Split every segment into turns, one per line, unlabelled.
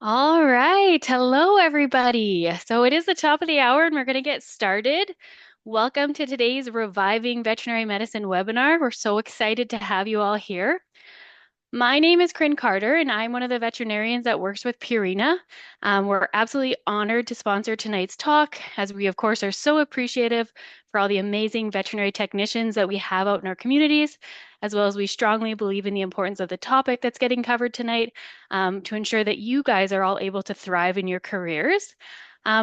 All right. Hello, everybody. So it is the top of the hour and we're going to get started. Welcome to today's Reviving Veterinary Medicine webinar. We're so excited to have you all here. My name is Corinne Carter, and I'm one of the veterinarians that works with Purina. We're absolutely honored to sponsor tonight's talk, as we, of course, are so appreciative for all the amazing veterinary technicians that we have out in our communities, as well as we strongly believe in the importance of the topic that's getting covered tonight to ensure that you guys are all able to thrive in your careers.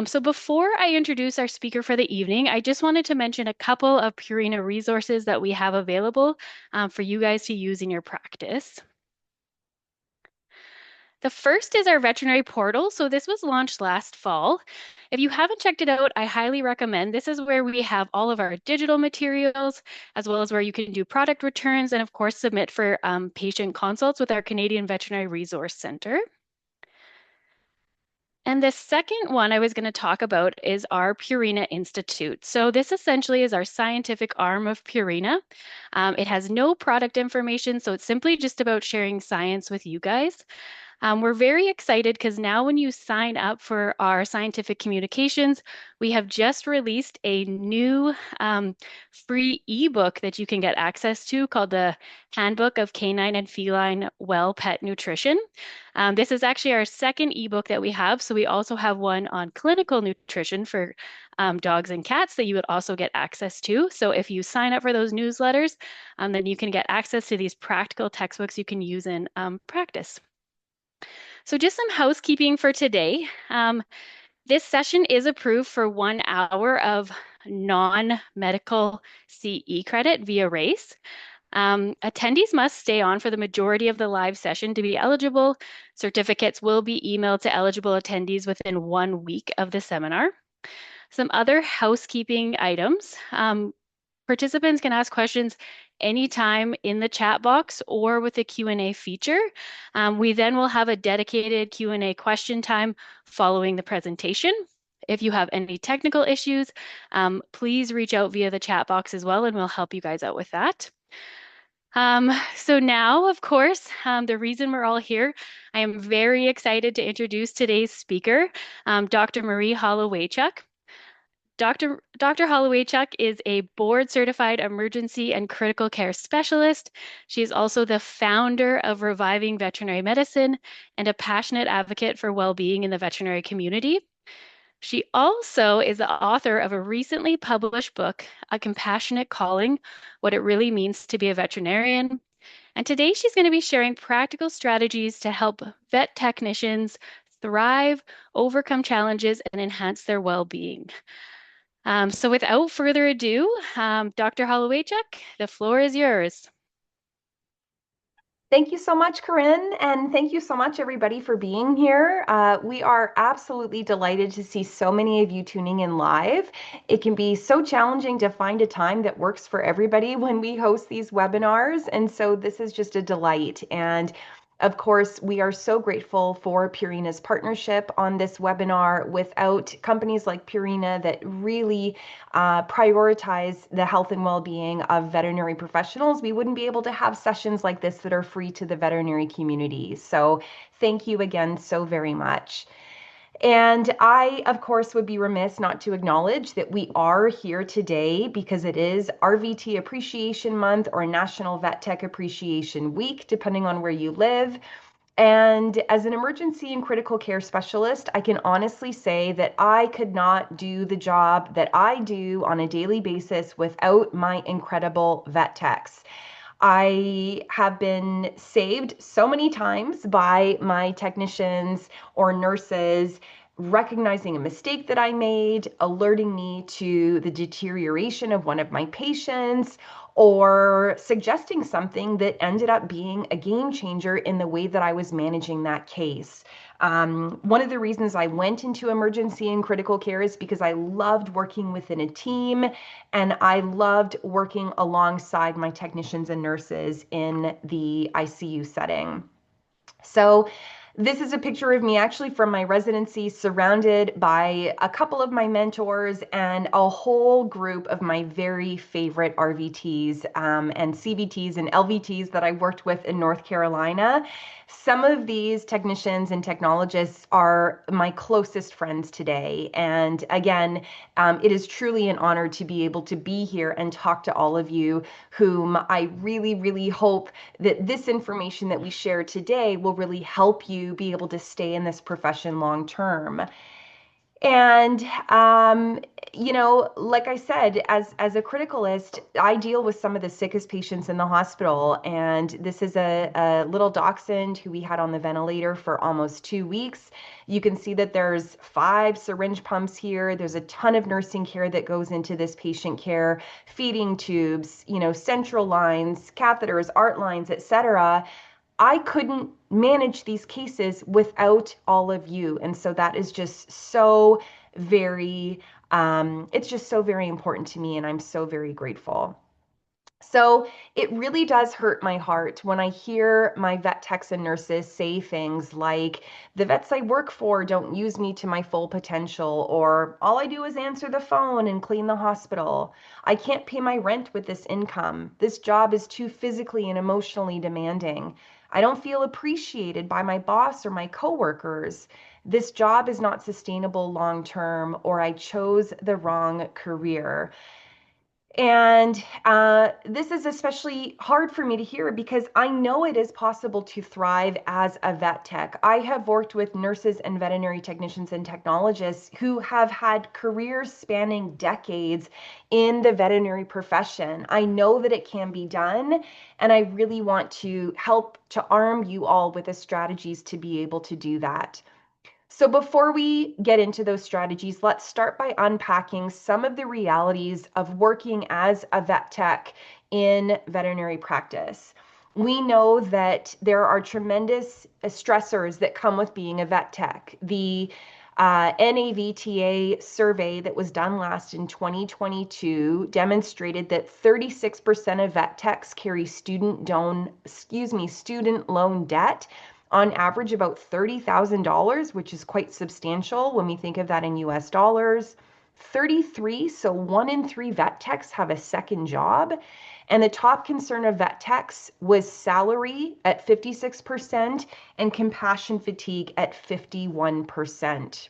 So before I introduce our speaker for the evening, I just wanted to mention a couple of Purina resources that we have available for you guys to use in your practice. The first is our veterinary portal. So this was launched last fall. If you haven't checked it out, I highly recommend. This is where we have all of our digital materials, as well as where you can do product returns and, of course, submit for patient consults with our Canadian Veterinary Resource Center. And the second one I was going to talk about is our Purina Institute. So this essentially is our scientific arm of Purina. It has no product information, so it's simply just about sharing science with you guys. We're very excited because now when you sign up for our scientific communications, we have just released a new free ebook that you can get access to called the Handbook of Canine and Feline Well Pet Nutrition. This is actually our second ebook that we have. So we also have one on clinical nutrition for dogs and cats that you would also get access to. So if you sign up for those newsletters, then you can get access to these practical textbooks you can use in practice. So just some housekeeping for today. This session is approved for 1 hour of non-medical CE credit via RACE. Attendees must stay on for the majority of the live session to be eligible. Certificates will be emailed to eligible attendees within 1 week of the seminar. Some other housekeeping items. Participants can ask questions anytime in the chat box or with the Q&A feature. We then will have a dedicated Q&A question time following the presentation. If you have any technical issues, please reach out via the chat box as well, and we'll help you guys out with that. So now, of course, the reason we're all here, I am very excited to introduce today's speaker, Dr. Marie Hollowaychuk. Dr. Hollowaychuk is a board certified emergency and critical care specialist. She is also the founder of Reviving Veterinary Medicine and a passionate advocate for well-being in the veterinary community. She also is the author of a recently published book, A Compassionate Calling, What It Really Means to Be a Veterinarian. And today she's going to be sharing practical strategies to help vet technicians thrive, overcome challenges, and enhance their well-being. So without further ado, Dr. Hollowaychuk, the floor is yours.
Thank you so much, Corinne, and thank you so much, everybody, for being here. We are absolutely delighted to see so many of you tuning in live. It can be so challenging to find a time that works for everybody when we host these webinars, and so this is just a delight. And of course, we are so grateful for Purina's partnership on this webinar. Without companies like Purina that really prioritize the health and well-being of veterinary professionals, we wouldn't be able to have sessions like this that are free to the veterinary community. So thank you again so very much. And I, of course, would be remiss not to acknowledge that we are here today because it is RVT Appreciation Month or National Vet Tech Appreciation Week, depending on where you live. And as an emergency and critical care specialist, I can honestly say that I could not do the job that I do on a daily basis without my incredible vet techs. I have been saved so many times by my technicians or nurses recognizing a mistake that I made, alerting me to the deterioration of one of my patients, or suggesting something that ended up being a game changer in the way that I was managing that case. One of the reasons I went into emergency and critical care is because I loved working within a team and I loved working alongside my technicians and nurses in the ICU setting. So This is a picture of me actually from my residency, surrounded by a couple of my mentors and a whole group of my very favorite RVTs and CVTs and LVTs that I worked with in North Carolina. Some of these technicians and technologists are my closest friends today. And again, it is truly an honor to be able to be here and talk to all of you, whom I really, really hope that this information that we share today will really help you be able to stay in this profession long term. And like I said, as a criticalist, I deal with some of the sickest patients in the hospital. And this is a little dachshund who we had on the ventilator for almost 2 weeks. You can see that there's 5 syringe pumps here. There's a ton of nursing care that goes into this patient care, feeding tubes, central lines, catheters, art lines, etc. I couldn't manage these cases without all of you. And so that is just so very, it's just so very important to me. And I'm so very grateful. So it really does hurt my heart when I hear my vet techs and nurses say things like, the vets I work for don't use me to my full potential, or all I do is answer the phone and clean the hospital. I can't pay my rent with this income. This job is too physically and emotionally demanding. I don't feel appreciated by my boss or my coworkers. This job is not sustainable long term, or I chose the wrong career. And this is especially hard for me to hear because I know it is possible to thrive as a vet tech. I have worked with nurses and veterinary technicians and technologists who have had careers spanning decades in the veterinary profession. I know that it can be done, and I really want to help to arm you all with the strategies to be able to do that. So before we get into those strategies, let's start by unpacking some of the realities of working as a vet tech in veterinary practice. We know that there are tremendous stressors that come with being a vet tech. The NAVTA survey that was done last in 2022 demonstrated that 36% of vet techs carry student loan debt, on average about $30,000, which is quite substantial when we think of that in US dollars. 33, so 1 in 3 vet techs have a second job. And the top concern of vet techs was salary at 56% and compassion fatigue at 51%.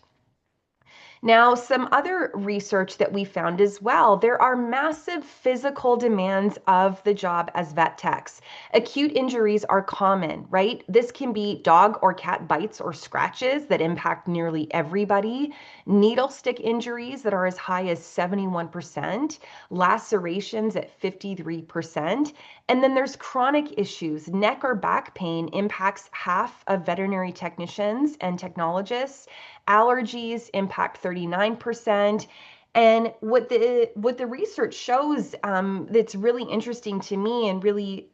Now, some other research that we found as well, there are massive physical demands of the job as vet techs. Acute injuries are common, right? This can be dog or cat bites or scratches that impact nearly everybody, needle stick injuries that are as high as 71%, lacerations at 53%, and then there's chronic issues. Neck or back pain impacts half of veterinary technicians and technologists. Allergies impact 39%. And what the research shows, that's really interesting to me and really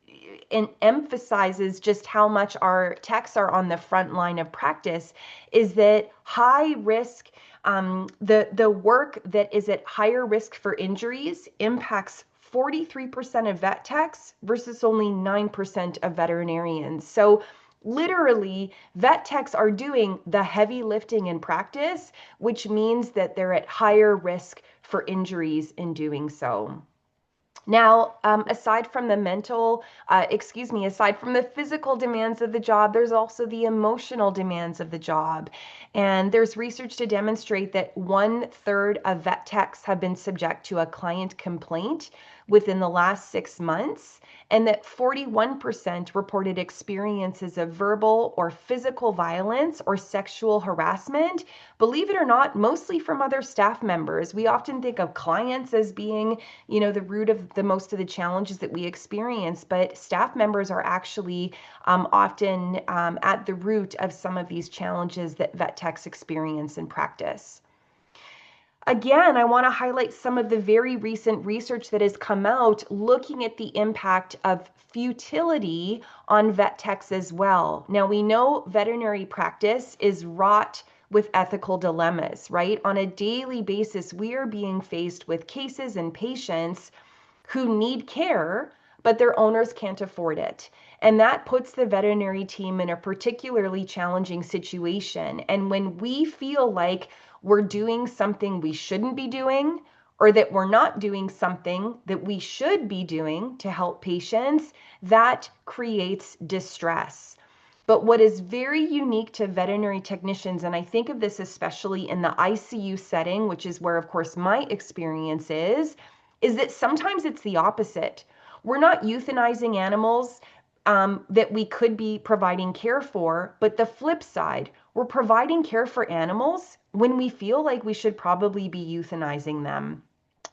emphasizes just how much our techs are on the front line of practice, is that high risk, the work that is at higher risk for injuries impacts 43% of vet techs versus only 9% of veterinarians. So literally, vet techs are doing the heavy lifting in practice, which means that they're at higher risk for injuries in doing so. Now, aside from the physical demands of the job, there's also the emotional demands of the job. And there's research to demonstrate that 1/3 of vet techs have been subject to a client complaint within the last 6 months, and that 41% reported experiences of verbal or physical violence or sexual harassment. Believe it or not, mostly from other staff members. We often think of clients as being, the root of the most of the challenges that we experience, but staff members are actually often at the root of some of these challenges that vet techs experience in practice. Again, I want to highlight some of the very recent research that has come out looking at the impact of futility on vet techs as well. Now, we know veterinary practice is wrought with ethical dilemmas, right? On a daily basis, we are being faced with cases and patients who need care, but their owners can't afford it. And that puts the veterinary team in a particularly challenging situation. And when we feel like we're doing something we shouldn't be doing, or that we're not doing something that we should be doing to help patients, that creates distress. But what is very unique to veterinary technicians, and I think of this especially in the ICU setting, which is where, of course, my experience is that sometimes it's the opposite. We're not euthanizing animals that we could be providing care for, but the flip side, we're providing care for animals when we feel like we should probably be euthanizing them.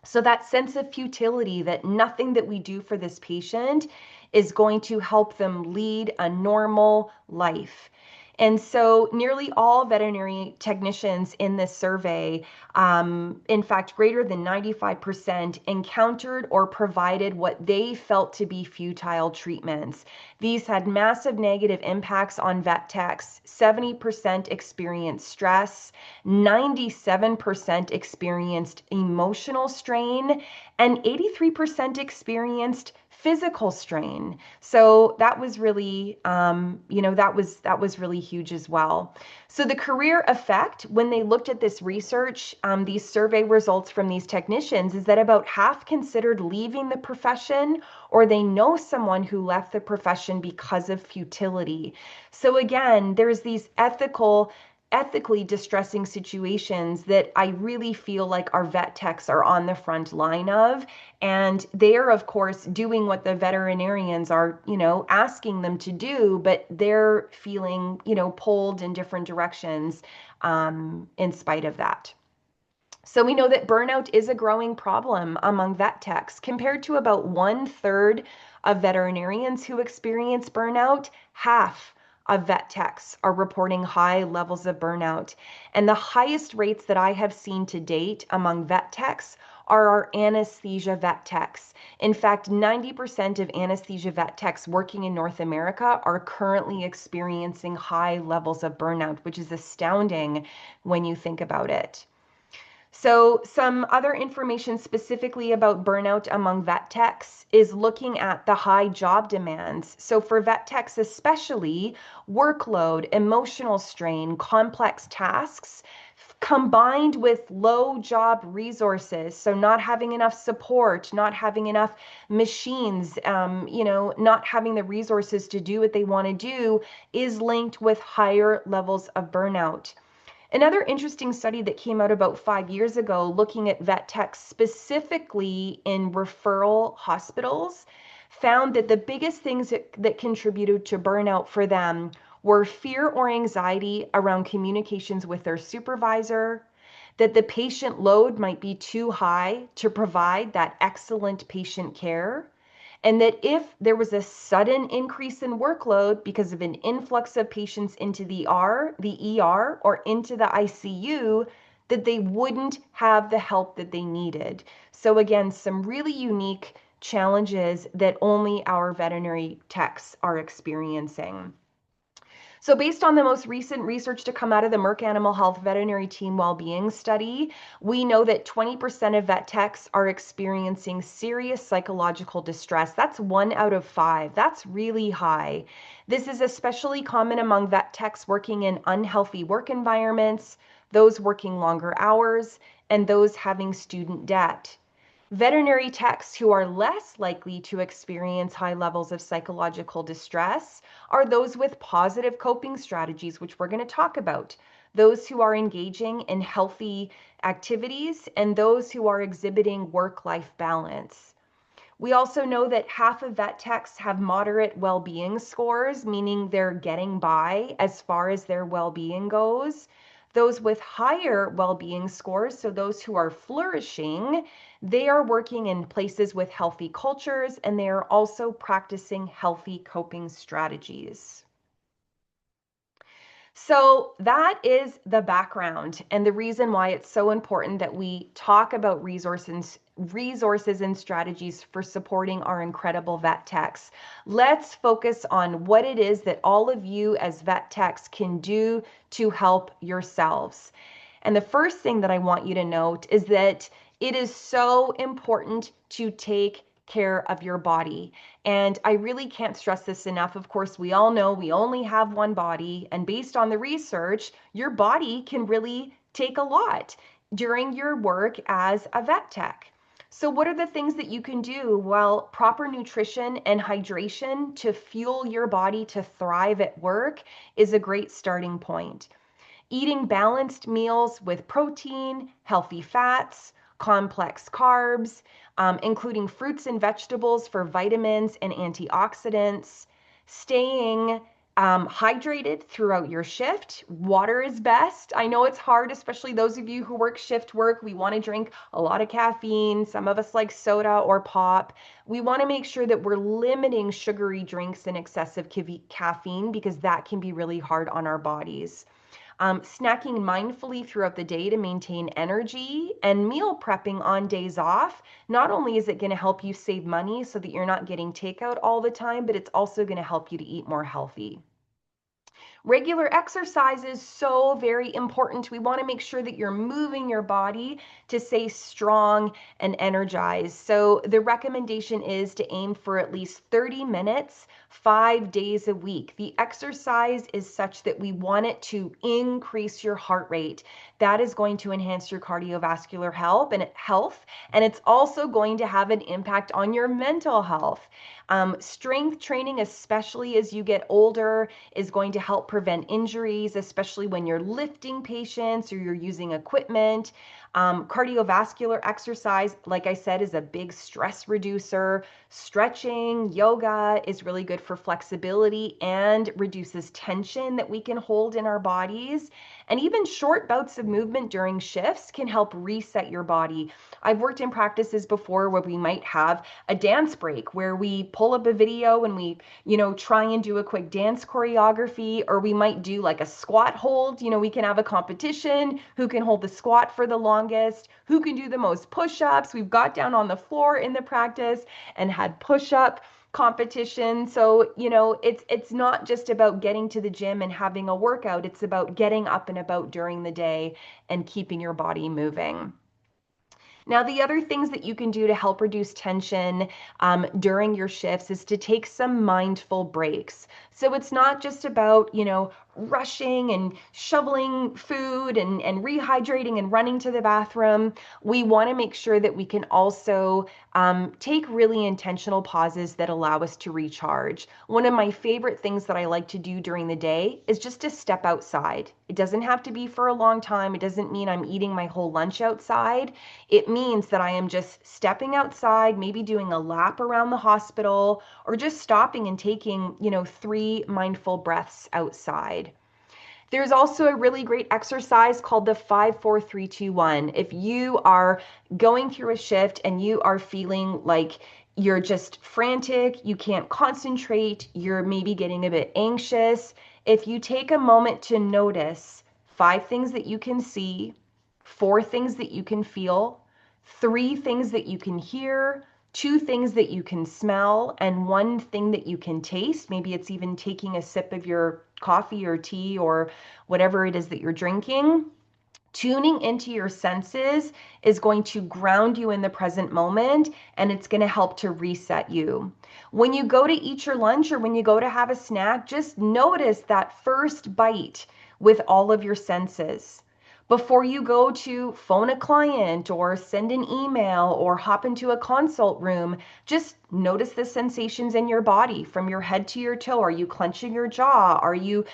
So that sense of futility, that nothing that we do for this patient is going to help them lead a normal life. And so nearly all veterinary technicians in this survey, in fact, greater than 95% encountered or provided what they felt to be futile treatments. These had massive negative impacts on vet techs. 70% experienced stress, 97% experienced emotional strain, and 83% experienced physical strain. So that was really, that was really huge as well. So the career effect, when they looked at this research, these survey results from these technicians, is that about half considered leaving the profession, or they know someone who left the profession because of futility. So again, there's these ethically distressing situations that I really feel like our vet techs are on the front line of. And they're, of course, doing what the veterinarians are, asking them to do, but they're feeling, pulled in different directions in spite of that. So we know that burnout is a growing problem among vet techs. Compared to about 1/3 of veterinarians who experience burnout, half of vet techs are reporting high levels of burnout. And the highest rates that I have seen to date among vet techs are our anesthesia vet techs. In fact, 90% of anesthesia vet techs working in North America are currently experiencing high levels of burnout, which is astounding when you think about it. So some other information specifically about burnout among vet techs is looking at the high job demands. So for vet techs especially, workload, emotional strain, complex tasks, combined with low job resources, so not having enough support, not having enough machines, not having the resources to do what they want to do, is linked with higher levels of burnout. Another interesting study that came out about 5 years ago, looking at vet techs specifically in referral hospitals, found that the biggest things that contributed to burnout for them were fear or anxiety around communications with their supervisor, that the patient load might be too high to provide that excellent patient care, and that if there was a sudden increase in workload because of an influx of patients into the ER or into the ICU, that they wouldn't have the help that they needed. So again, some really unique challenges that only our veterinary techs are experiencing. So based on the most recent research to come out of the Merck Animal Health Veterinary Team Wellbeing study, we know that 20% of vet techs are experiencing serious psychological distress. That's 1 out of 5. That's really high. This is especially common among vet techs working in unhealthy work environments, those working longer hours, and those having student debt. Veterinary techs who are less likely to experience high levels of psychological distress are those with positive coping strategies, which we're going to talk about, those who are engaging in healthy activities, and those who are exhibiting work-life balance. We also know that half of vet techs have moderate well-being scores, meaning they're getting by as far as their well-being goes. Those with higher well-being scores, so those who are flourishing, they are working in places with healthy cultures, and they are also practicing healthy coping strategies. So that is the background and the reason why it's so important that we talk about resources and strategies for supporting our incredible vet techs. Let's focus on what it is that all of you as vet techs can do to help yourselves. And the first thing that I want you to note is that it is so important to take care of your body. And I really can't stress this enough. Of course, we all know we only have one body, and based on the research, your body can really take a lot during your work as a vet tech. So, what are the things that you can do? Well, proper nutrition and hydration to fuel your body to thrive at work is a great starting point. Eating balanced meals with protein, healthy fats, complex carbs, including fruits and vegetables for vitamins and antioxidants, staying hydrated throughout your shift. Water is best. I know it's hard, especially those of you who work shift work. We want to drink a lot of caffeine. Some of us like soda or pop. We want to make sure that we're limiting sugary drinks and excessive caffeine because that can be really hard on our bodies. Snacking mindfully throughout the day to maintain energy, and meal prepping on days off. Not only is it going to help you save money so that you're not getting takeout all the time, but it's also going to help you to eat more healthy. Regular exercise is so very important. We want to make sure that you're moving your body to stay strong and energized. So the recommendation is to aim for at least 30 minutes, 5 days a week. The exercise is such that we want it to increase your heart rate. That is going to enhance your cardiovascular health, and it's also going to have an impact on your mental health. Strength training, especially as you get older, is going to help prevent injuries, especially when you're lifting patients or you're using equipment. Cardiovascular exercise, like I said, is a big stress reducer. Stretching, yoga is really good for flexibility and reduces tension that we can hold in our bodies. And even short bouts of movement during shifts can help reset your body. I've worked in practices before where we might have a dance break where we pull up a video and we, try and do a quick dance choreography, or we might do like a squat hold. We can have a competition who can hold the squat for the longest, who can do the most push-ups. We've got down on the floor in the practice and had push-up competition. So, it's not just about getting to the gym and having a workout. It's about getting up and about during the day and keeping your body moving. Now, the other things that you can do to help reduce tension during your shifts is to take some mindful breaks. So it's not just about, rushing and shoveling food and rehydrating and running to the bathroom. We want to make sure that we can also take really intentional pauses that allow us to recharge. One of my favorite things that I like to do during the day is just to step outside. It doesn't have to be for a long time. It doesn't mean I'm eating my whole lunch outside. It means that I am just stepping outside, maybe doing a lap around the hospital, or just stopping and taking, 3 mindful breaths outside. There's also a really great exercise called the 5-4-3-2-1. If you are going through a shift and you are feeling like you're just frantic, you can't concentrate, you're maybe getting a bit anxious, if you take a moment to notice 5 things that you can see, 4 things that you can feel, 3 things that you can hear, 2 things that you can smell, and 1 thing that you can taste. Maybe it's even taking a sip of your coffee or tea or whatever it is that you're drinking. Tuning into your senses is going to ground you in the present moment, and it's going to help to reset you. When you go to eat your lunch or when you go to have a snack, just notice that first bite with all of your senses. Before you go to phone a client or send an email or hop into a consult room, just notice the sensations in your body from your head to your toe. Are you clenching your jaw? Are you,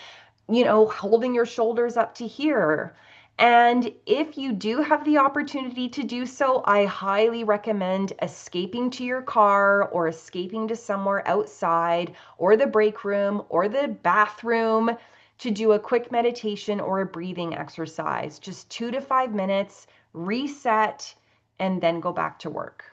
holding your shoulders up to here? And if you do have the opportunity to do so, I highly recommend escaping to your car or escaping to somewhere outside or the break room or the bathroom to do a quick meditation or a breathing exercise. Just 2 to 5 minutes, reset, and then go back to work.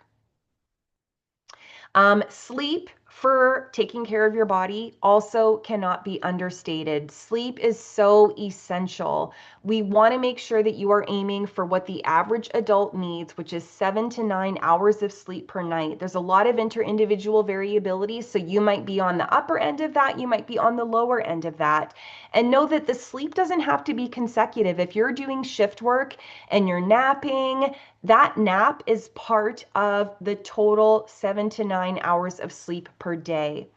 Sleep for taking care of your body also cannot be understated. Sleep is so essential. We want to make sure that you are aiming for what the average adult needs, which is 7 to 9 hours of sleep per night. There's a lot of inter-individual variability, so you might be on the upper end of that, you might be on the lower end of that. And know that the sleep doesn't have to be consecutive. If you're doing shift work and you're napping, that nap is part of the total 7 to 9 hours of sleep per day.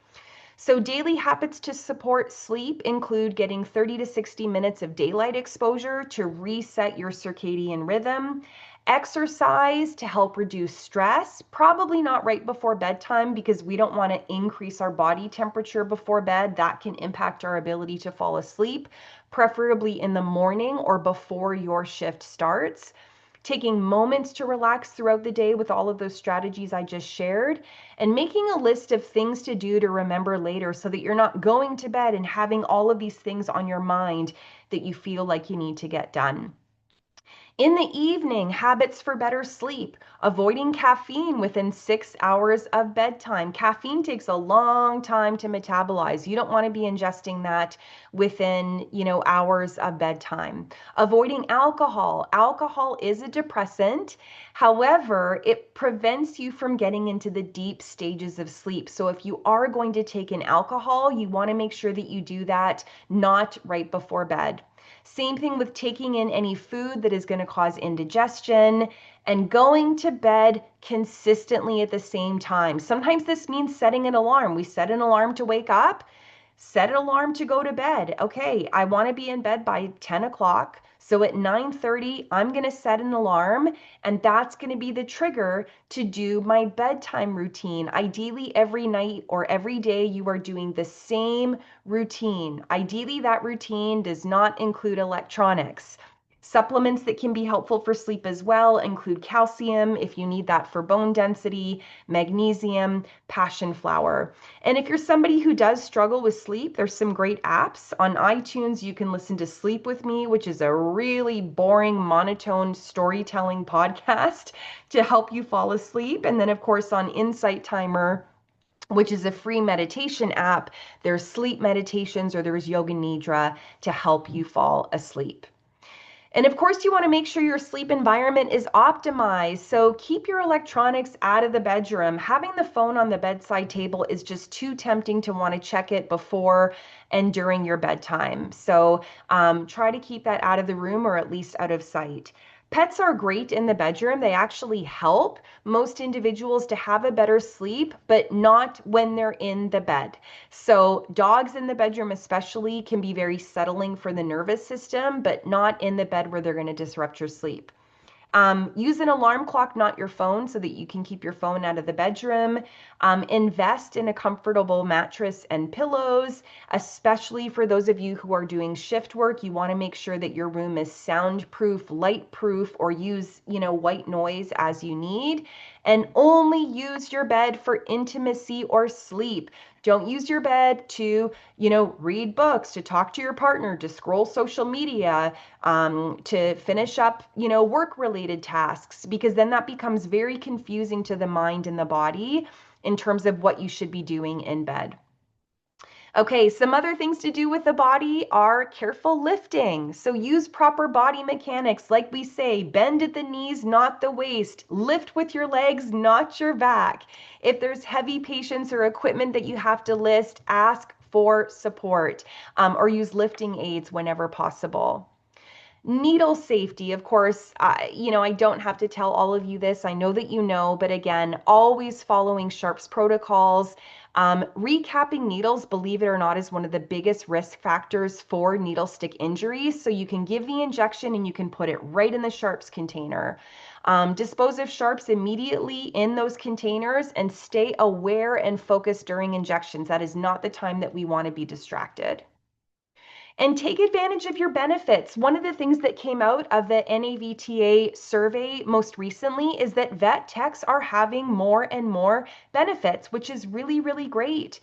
So daily habits to support sleep include getting 30 to 60 minutes of daylight exposure to reset your circadian rhythm, exercise to help reduce stress, probably not right before bedtime because we don't want to increase our body temperature before bed. That can impact our ability to fall asleep, preferably in the morning or before your shift starts. Taking moments to relax throughout the day with all of those strategies I just shared, and making a list of things to do to remember later so that you're not going to bed and having all of these things on your mind that you feel like you need to get done. In the evening, habits for better sleep, avoiding caffeine within 6 hours of bedtime. Caffeine takes a long time to metabolize. You don't want to be ingesting that within, hours of bedtime. Avoiding alcohol. Alcohol is a depressant. However, it prevents you from getting into the deep stages of sleep. So if you are going to take in alcohol, you want to make sure that you do that not right before bed. Same thing with taking in any food that is going to cause indigestion and going to bed consistently at the same time. Sometimes this means setting an alarm. We set an alarm to wake up, set an alarm to go to bed. Okay, I want to be in bed by 10 o'clock. So at 9:30, I'm going to set an alarm, and that's going to be the trigger to do my bedtime routine. Ideally, every night or every day, you are doing the same routine. Ideally, that routine does not include electronics. Supplements that can be helpful for sleep as well include calcium if you need that for bone density, magnesium, passion flower. And if you're somebody who does struggle with sleep, there's some great apps. On iTunes, you can listen to Sleep With Me, which is a really boring, monotone storytelling podcast to help you fall asleep. And then, of course, on Insight Timer, which is a free meditation app, there's sleep meditations or there's yoga nidra to help you fall asleep. And of course, you want to make sure your sleep environment is optimized. So keep your electronics out of the bedroom. Having the phone on the bedside table is just too tempting to want to check it before and during your bedtime. So try to keep that out of the room or at least out of sight. Pets are great in the bedroom. They actually help most individuals to have a better sleep, but not when they're in the bed. So dogs in the bedroom especially can be very settling for the nervous system, but not in the bed where they're going to disrupt your sleep. Use an alarm clock, not your phone, so that you can keep your phone out of the bedroom. Invest in a comfortable mattress and pillows, especially for those of you who are doing shift work. You want to make sure that your room is soundproof, light-proof, or use, white noise as you need. And only use your bed for intimacy or sleep. Don't use your bed to, read books, to talk to your partner, to scroll social media, to finish up, work-related tasks, because then that becomes very confusing to the mind and the body in terms of what you should be doing in bed. Okay, some other things to do with the body are careful lifting. So use proper body mechanics. Like we say, bend at the knees, not the waist. Lift with your legs, not your back. If there's heavy patients or equipment that you have to lift, ask for support or use lifting aids whenever possible. Needle safety, of course, I don't have to tell all of you this. I know that you know, but again, always following Sharps protocols. Recapping needles, believe it or not, is one of the biggest risk factors for needle stick injuries. So you can give the injection and you can put it right in the Sharps container. Dispose of Sharps immediately in those containers and stay aware and focused during injections. That is not the time that we want to be distracted. And take advantage of your benefits. One of the things that came out of the NAVTA survey most recently is that vet techs are having more and more benefits, which is really, really great.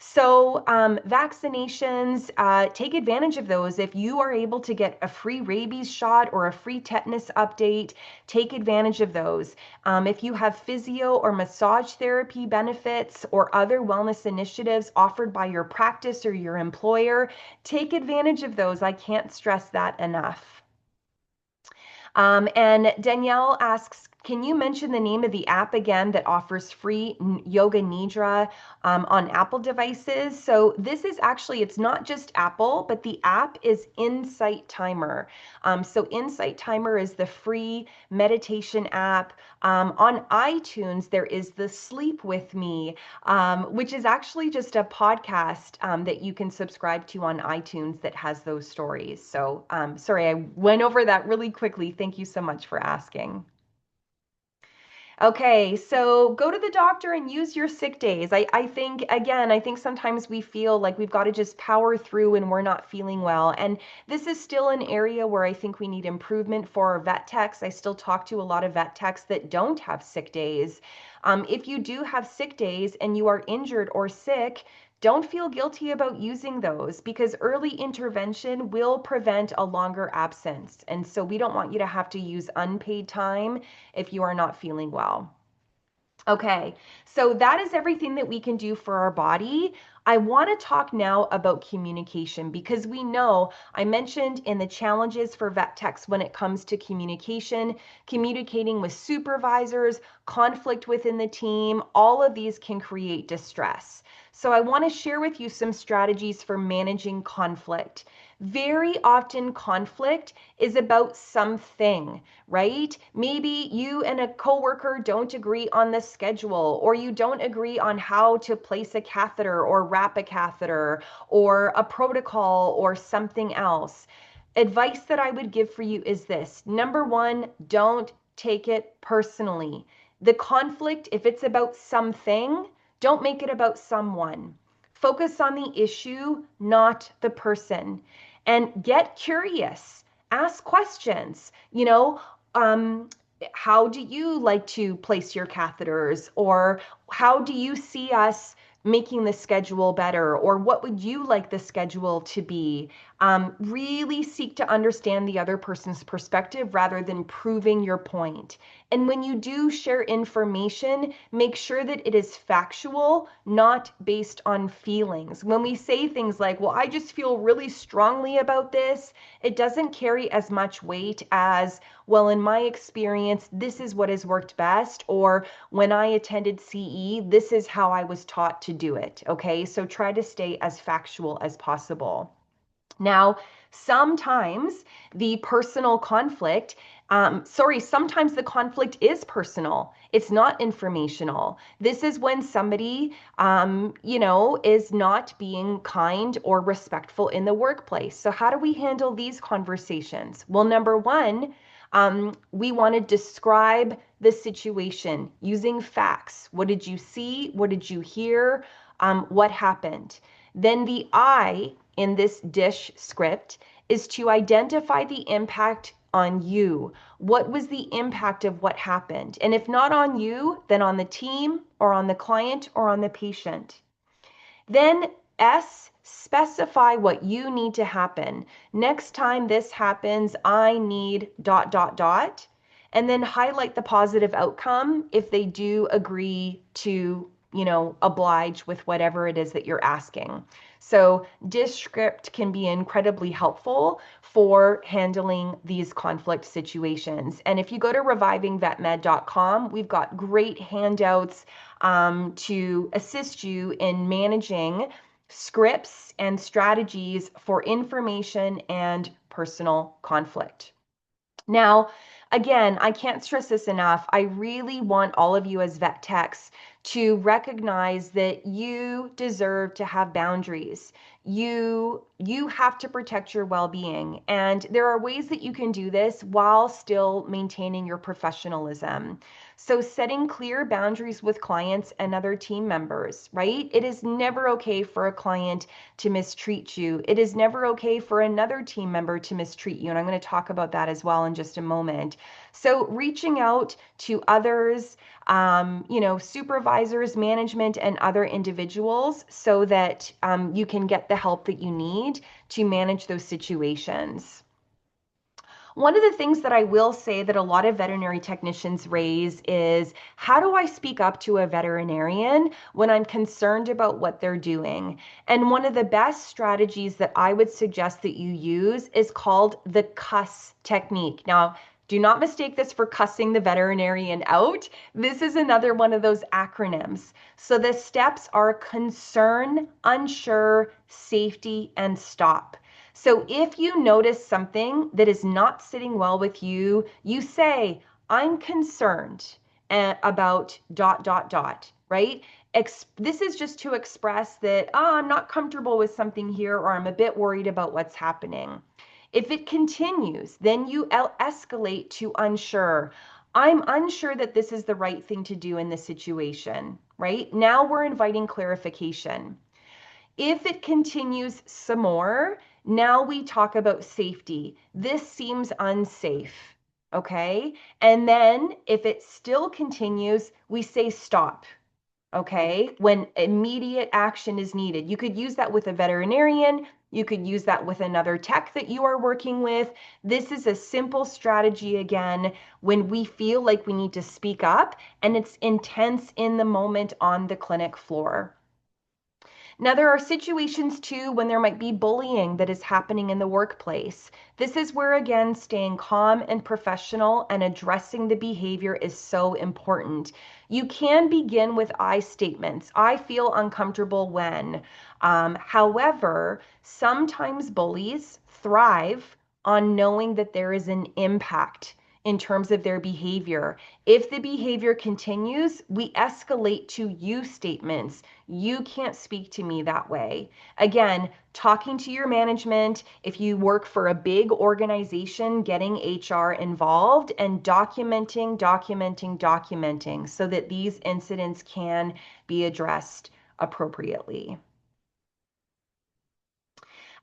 So, vaccinations, take advantage of those. If you are able to get a free rabies shot or a free tetanus update, take advantage of those. If you have physio or massage therapy benefits or other wellness initiatives offered by your practice or your employer, take advantage of those. I can't stress that enough. And Danielle asks, can you mention the name of the app again that offers free yoga nidra on Apple devices? So this is actually, it's not just Apple, but the app is Insight Timer. So Insight Timer is the free meditation app. On iTunes, there is the Sleep With Me, which is actually just a podcast that you can subscribe to on iTunes that has those stories. So sorry, I went over that really quickly. Thank you so much for asking. Okay, so go to the doctor and use your sick days. I think, again, I think sometimes we feel like we've got to just power through when we're not feeling well. And this is still an area where I think we need improvement for our vet techs. I still talk to a lot of vet techs that don't have sick days. If you do have sick days and you are injured or sick, don't feel guilty about using those because early intervention will prevent a longer absence. And so we don't want you to have to use unpaid time if you are not feeling well. Okay, so that is everything that we can do for our body. I want to talk now about communication because we know I mentioned in the challenges for vet techs when it comes to communication, communicating with supervisors, conflict within the team, all of these can create distress. So I want to share with you some strategies for managing conflict. Very often conflict is about something, right? Maybe you and a coworker don't agree on the schedule, or you don't agree on how to place a catheter or wrap a catheter or a protocol or something else. Advice that I would give for you is this. Number one, don't take it personally. The conflict, if it's about something, don't make it about someone. Focus on the issue, not the person. And get curious. Ask questions. Um, how do you like to place your catheters? Or how do you see us making the schedule better? Or what would you like the schedule to be? Really seek to understand the other person's perspective rather than proving your point. And when you do share information, make sure that it is factual, not based on feelings. When we say things like, well, I just feel really strongly about this, it doesn't carry as much weight as, well, in my experience, this is what has worked best, or when I attended CE, this is how I was taught to do it. Okay, so try to stay as factual as possible. Now, sometimes the personal conflict, sometimes the conflict is personal. It's not informational. This is when somebody, is not being kind or respectful in the workplace. So how do we handle these conversations? Well, number one, we want to describe the situation using facts. What did you see? What did you hear? What happened? Then the I in this dish script is to identify the impact on you. What was the impact of what happened? And if not on you, then on the team or on the client or on the patient. Then S, specify what you need to happen. Next time this happens, I need ... And then highlight the positive outcome if they do agree to, oblige with whatever it is that you're asking. So dish script can be incredibly helpful for handling these conflict situations. And if you go to revivingvetmed.com, we've got great handouts to assist you in managing scripts and strategies for information and personal conflict. Now, again, I can't stress this enough. I really want all of you as vet techs to recognize that you deserve to have boundaries. you have to protect your well-being, and there are ways that you can do this while still maintaining your professionalism. So setting clear boundaries with clients and other team members, right? It is never okay for a client to mistreat you. It is never okay for another team member to mistreat you, and I'm going to talk about that as well in just a moment. So reaching out to others, supervisors, management, and other individuals so that you can get the help that you need to manage those situations. One of the things that I will say that a lot of veterinary technicians raise is, how do I speak up to a veterinarian when I'm concerned about what they're doing? And one of the best strategies that I would suggest that you use is called the cuss technique. Now, do not mistake this for cussing the veterinarian out. This is another one of those acronyms. So the steps are concern, unsure, safety, and stop. So if you notice something that is not sitting well with you, you say, I'm concerned about dot, dot, dot, right? This is just to express that, I'm not comfortable with something here, or I'm a bit worried about what's happening. If it continues, then you escalate to unsure. I'm unsure that this is the right thing to do in this situation, right? Now we're inviting clarification. If it continues some more, now we talk about safety. This seems unsafe, okay? And then if it still continues, we say stop, okay? When immediate action is needed. You could use that with a veterinarian. You could use that with another tech that you are working with. This is a simple strategy, again, when we feel like we need to speak up and it's intense in the moment on the clinic floor. Now, there are situations too when there might be bullying that is happening in the workplace. This is where, again, staying calm and professional and addressing the behavior is so important. You can begin with I statements. I feel uncomfortable when. However, sometimes bullies thrive on knowing that there is an impact in terms of their behavior. If the behavior continues, we escalate to you statements. You can't speak to me that way. Again, talking to your management, if you work for a big organization, getting HR involved and documenting so that these incidents can be addressed appropriately.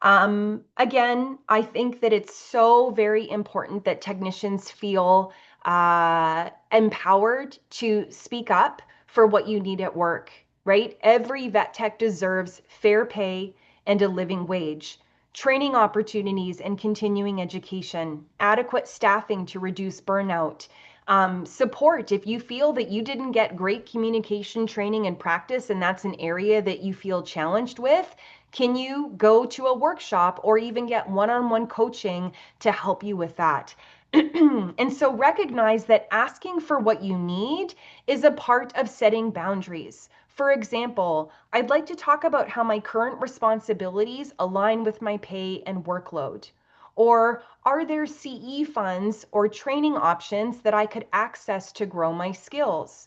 Again, I think that it's so very important that technicians feel empowered to speak up for what you need at work, right? Every vet tech deserves fair pay and a living wage, training opportunities and continuing education, adequate staffing to reduce burnout, support if you feel that you didn't get great communication training and practice and that's an area that you feel challenged with. Can you go to a workshop or even get one-on-one coaching to help you with that? And so recognize that asking for what you need is a part of setting boundaries. For example, I'd like to talk about how my current responsibilities align with my pay and workload. Or are there CE funds or training options that I could access to grow my skills?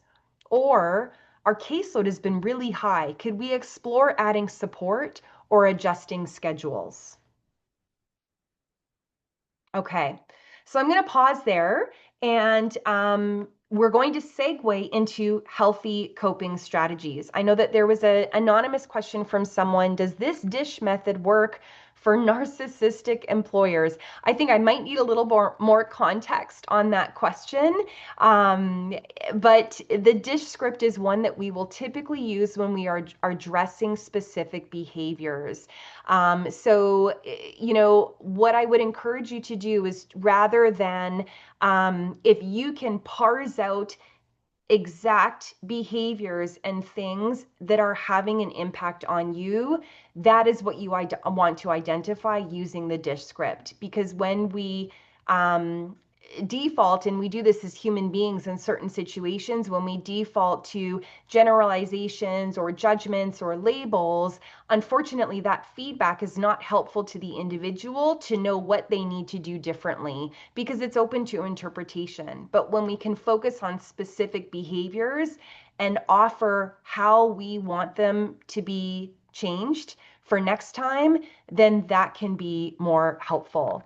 Or our caseload has been really high. Could we explore adding support or adjusting schedules? Okay, so I'm going to pause there, and we're going to segue into healthy coping strategies. I know that there was an anonymous question from someone. Does this dish method work for narcissistic employers? I think I might need a little more context on that question. But the dish script is one that we will typically use when we are addressing specific behaviors. What I would encourage you to do is, rather than if you can parse out exact behaviors and things that are having an impact on you, that is what you want to identify using the dish script. Because when we default, and we do this as human beings in certain situations, when we default to generalizations or judgments or labels, unfortunately, that feedback is not helpful to the individual to know what they need to do differently, because it's open to interpretation. But when we can focus on specific behaviors and offer how we want them to be changed for next time, then that can be more helpful.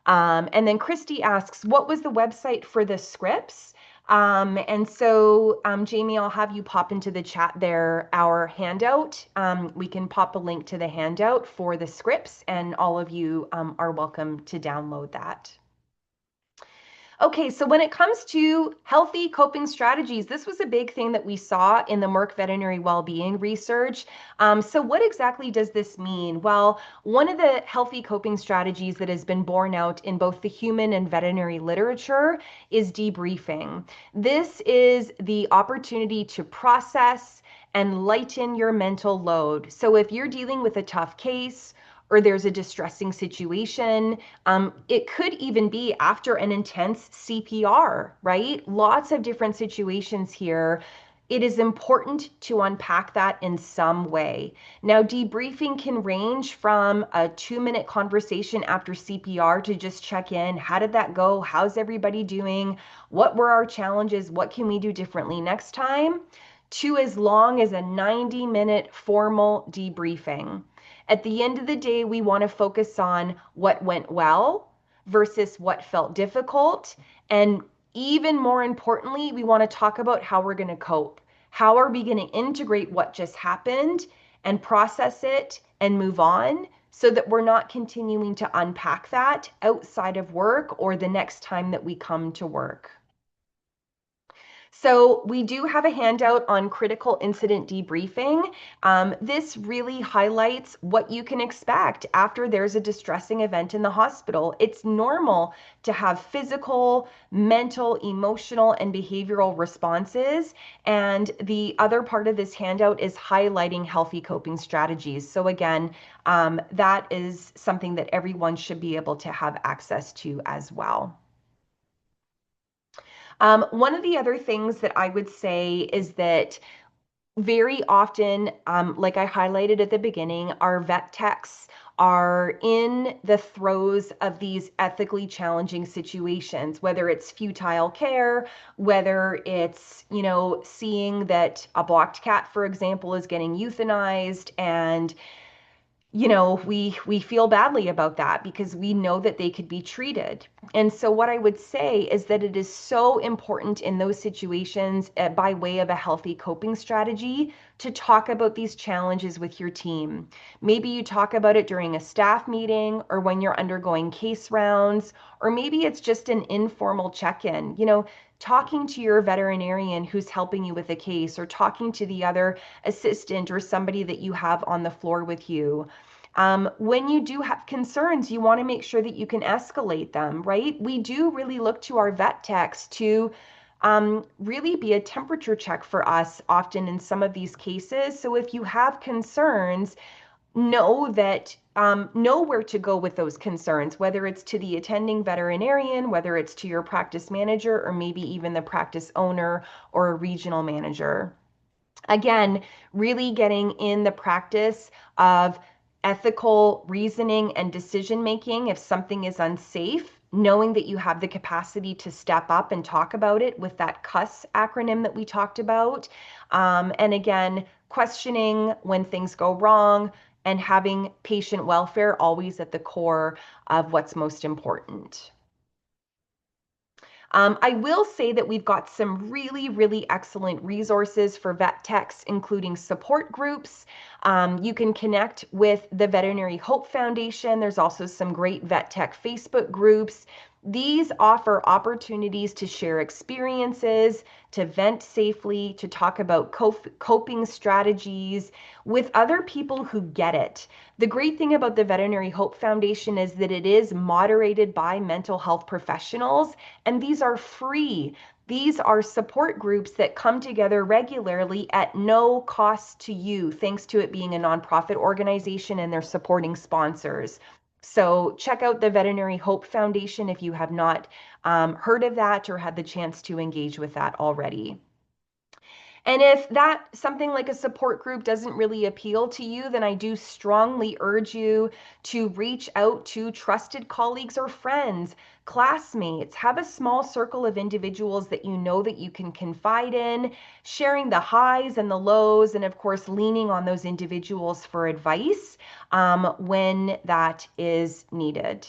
And then Christy asks, what was the website for the scripts? And so, Jamie, I'll have you pop into the chat there our handout. We can pop a link to the handout for the scripts, and all of you are welcome to download that. Okay, so when it comes to healthy coping strategies, this was a big thing that we saw in the Merck veterinary well-being research. So what exactly does this mean? Well, one of the healthy coping strategies that has been borne out in both the human and veterinary literature is debriefing. This is the opportunity to process and lighten your mental load. So if you're dealing with a tough case, or there's a distressing situation. It could even be after an intense CPR, right? Lots of different situations here. It is important to unpack that in some way. Now, debriefing can range from a 2-minute conversation after CPR to just check in. How did that go? How's everybody doing? What were our challenges? What can we do differently next time? To as long as a 90-minute formal debriefing. At the end of the day, we want to focus on what went well versus what felt difficult. And even more importantly, we want to talk about how we're going to cope. How are we going to integrate what just happened and process it and move on so that we're not continuing to unpack that outside of work or the next time that we come to work? So we do have a handout on critical incident debriefing. This really highlights what you can expect after there's a distressing event in the hospital. It's normal to have physical, mental, emotional, and behavioral responses. And the other part of this handout is highlighting healthy coping strategies. So again, that is something that everyone should be able to have access to as well. One of the other things that I would say is that very often, like I highlighted at the beginning, our vet techs are in the throes of these ethically challenging situations, whether it's futile care, whether it's, seeing that a blocked cat, for example, is getting euthanized, and we feel badly about that because we know that they could be treated. And so what I would say is that it is so important in those situations, by way of a healthy coping strategy, to talk about these challenges with your team. Maybe you talk about it during a staff meeting or when you're undergoing case rounds, or maybe it's just an informal check-in. Talking to your veterinarian who's helping you with a case, or talking to the other assistant or somebody that you have on the floor with you. When you do have concerns, you want to make sure that you can escalate them, right? We do really look to our vet techs to really be a temperature check for us often in some of these cases. So if you have concerns, know that know where to go with those concerns, whether it's to the attending veterinarian, whether it's to your practice manager, or maybe even the practice owner or a regional manager. Again, really getting in the practice of ethical reasoning and decision making if something is unsafe, knowing that you have the capacity to step up and talk about it with that CUS acronym that we talked about. And again, questioning when things go wrong and having patient welfare always at the core of what's most important. I will say that we've got some really, really excellent resources for vet techs, including support groups. You can connect with the Veterinary Hope Foundation. There's also some great vet tech Facebook groups. These offer opportunities to share experiences, to vent safely, to talk about coping strategies with other people who get it. The great thing about the Veterinary Hope Foundation is that it is moderated by mental health professionals, and these are free. These are support groups that come together regularly at no cost to you, thanks to it being a nonprofit organization and their supporting sponsors. So check out the Veterinary Hope Foundation if you have not heard of that or had the chance to engage with that already. And if that something like a support group doesn't really appeal to you, then I do strongly urge you to reach out to trusted colleagues or friends, classmates. Have a small circle of individuals that you know that you can confide in, sharing the highs and the lows, and of course, leaning on those individuals for advice when that is needed.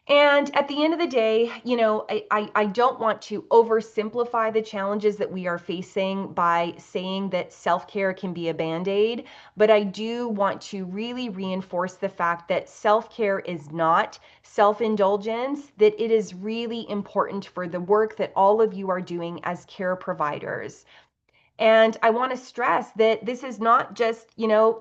And at the end of the day, I don't want to oversimplify the challenges that we are facing by saying that self care can be a band aid, but I do want to really reinforce the fact that self care is not self indulgence, that it is really important for the work that all of you are doing as care providers. And I want to stress that this is not just,